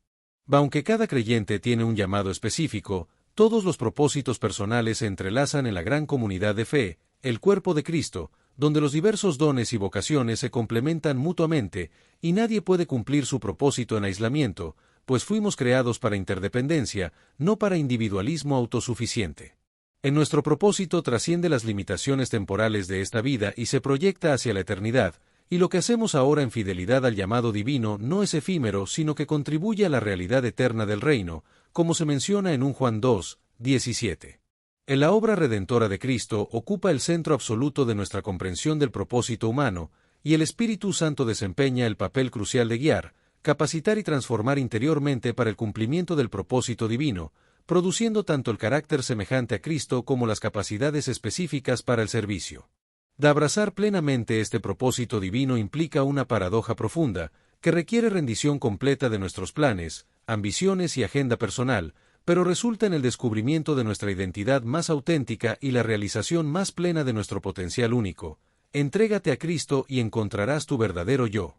Aunque cada creyente tiene un llamado específico, todos los propósitos personales se entrelazan en la gran comunidad de fe, el cuerpo de Cristo, donde los diversos dones y vocaciones se complementan mutuamente, y nadie puede cumplir su propósito en aislamiento, pues fuimos creados para interdependencia, no para individualismo autosuficiente. En nuestro propósito trasciende las limitaciones temporales de esta vida y se proyecta hacia la eternidad, y lo que hacemos ahora en fidelidad al llamado divino no es efímero, sino que contribuye a la realidad eterna del reino, como se menciona en 1 Juan 2, 17. En la obra redentora de Cristo ocupa el centro absoluto de nuestra comprensión del propósito humano, y el Espíritu Santo desempeña el papel crucial de guiar, capacitar y transformar interiormente para el cumplimiento del propósito divino, produciendo tanto el carácter semejante a Cristo como las capacidades específicas para el servicio. De abrazar plenamente este propósito divino implica una paradoja profunda, que requiere rendición completa de nuestros planes, ambiciones y agenda personal, pero resulta en el descubrimiento de nuestra identidad más auténtica y la realización más plena de nuestro potencial único. Entrégate a Cristo y encontrarás tu verdadero yo.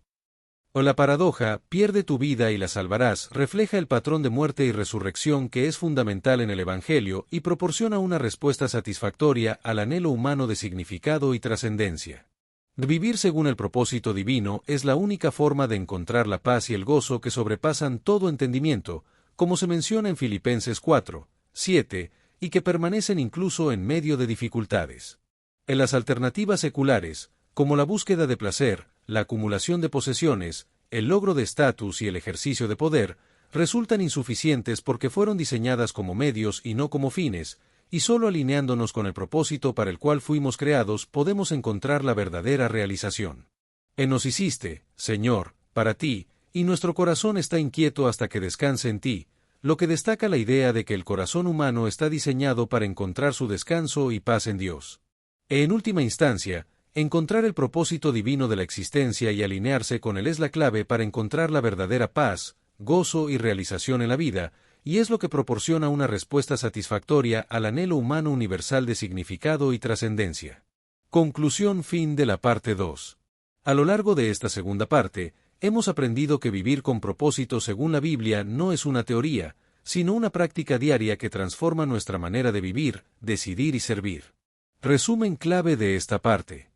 O la paradoja, pierde tu vida y la salvarás, refleja el patrón de muerte y resurrección que es fundamental en el Evangelio y proporciona una respuesta satisfactoria al anhelo humano de significado y trascendencia. Vivir según el propósito divino es la única forma de encontrar la paz y el gozo que sobrepasan todo entendimiento, como se menciona en Filipenses 4, 7, y que permanecen incluso en medio de dificultades. En las alternativas seculares, como la búsqueda de placer, la acumulación de posesiones, el logro de estatus y el ejercicio de poder, resultan insuficientes porque fueron diseñadas como medios y no como fines, y solo alineándonos con el propósito para el cual fuimos creados podemos encontrar la verdadera realización. Nos hiciste, Señor, para ti, y nuestro corazón está inquieto hasta que descanse en ti, lo que destaca la idea de que el corazón humano está diseñado para encontrar su descanso y paz en Dios. En última instancia, encontrar el propósito divino de la existencia y alinearse con él es la clave para encontrar la verdadera paz, gozo y realización en la vida, y es lo que proporciona una respuesta satisfactoria al anhelo humano universal de significado y trascendencia. Conclusión fin de la parte 2. A lo largo de esta segunda parte, hemos aprendido que vivir con propósito según la Biblia no es una teoría, sino una práctica diaria que transforma nuestra manera de vivir, decidir y servir. Resumen clave de esta parte.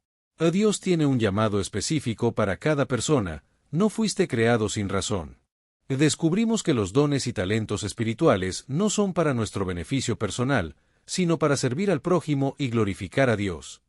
Dios tiene un llamado específico para cada persona, no fuiste creado sin razón. Descubrimos que los dones y talentos espirituales no son para nuestro beneficio personal, sino para servir al prójimo y glorificar a Dios.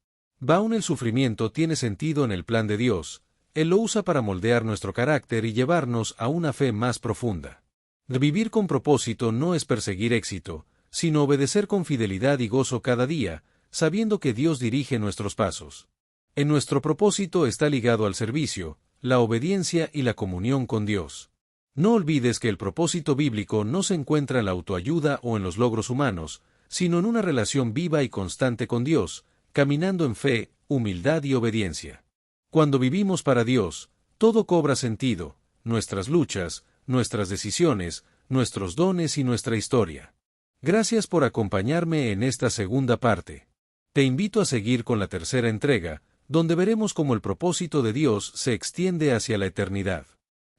Aún el sufrimiento tiene sentido en el plan de Dios, Él lo usa para moldear nuestro carácter y llevarnos a una fe más profunda. Vivir con propósito no es perseguir éxito, sino obedecer con fidelidad y gozo cada día, sabiendo que Dios dirige nuestros pasos. En nuestro propósito está ligado al servicio, la obediencia y la comunión con Dios. No olvides que el propósito bíblico no se encuentra en la autoayuda o en los logros humanos, sino en una relación viva y constante con Dios, caminando en fe, humildad y obediencia. Cuando vivimos para Dios, todo cobra sentido, nuestras luchas, nuestras decisiones, nuestros dones y nuestra historia. Gracias por acompañarme en esta segunda parte. Te invito a seguir con la tercera entrega, donde veremos cómo el propósito de Dios se extiende hacia la eternidad.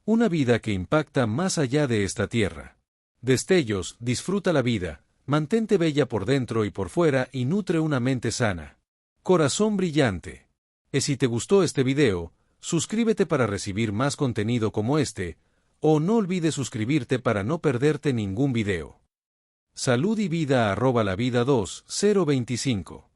Una vida que impacta más allá de esta tierra. Destellos, disfruta la vida, mantente bella por dentro y por fuera y nutre una mente sana. Corazón brillante. Si te gustó este video, suscríbete para recibir más contenido como este, o no olvides suscribirte para no perderte ningún video. Salud y vida @lavida2025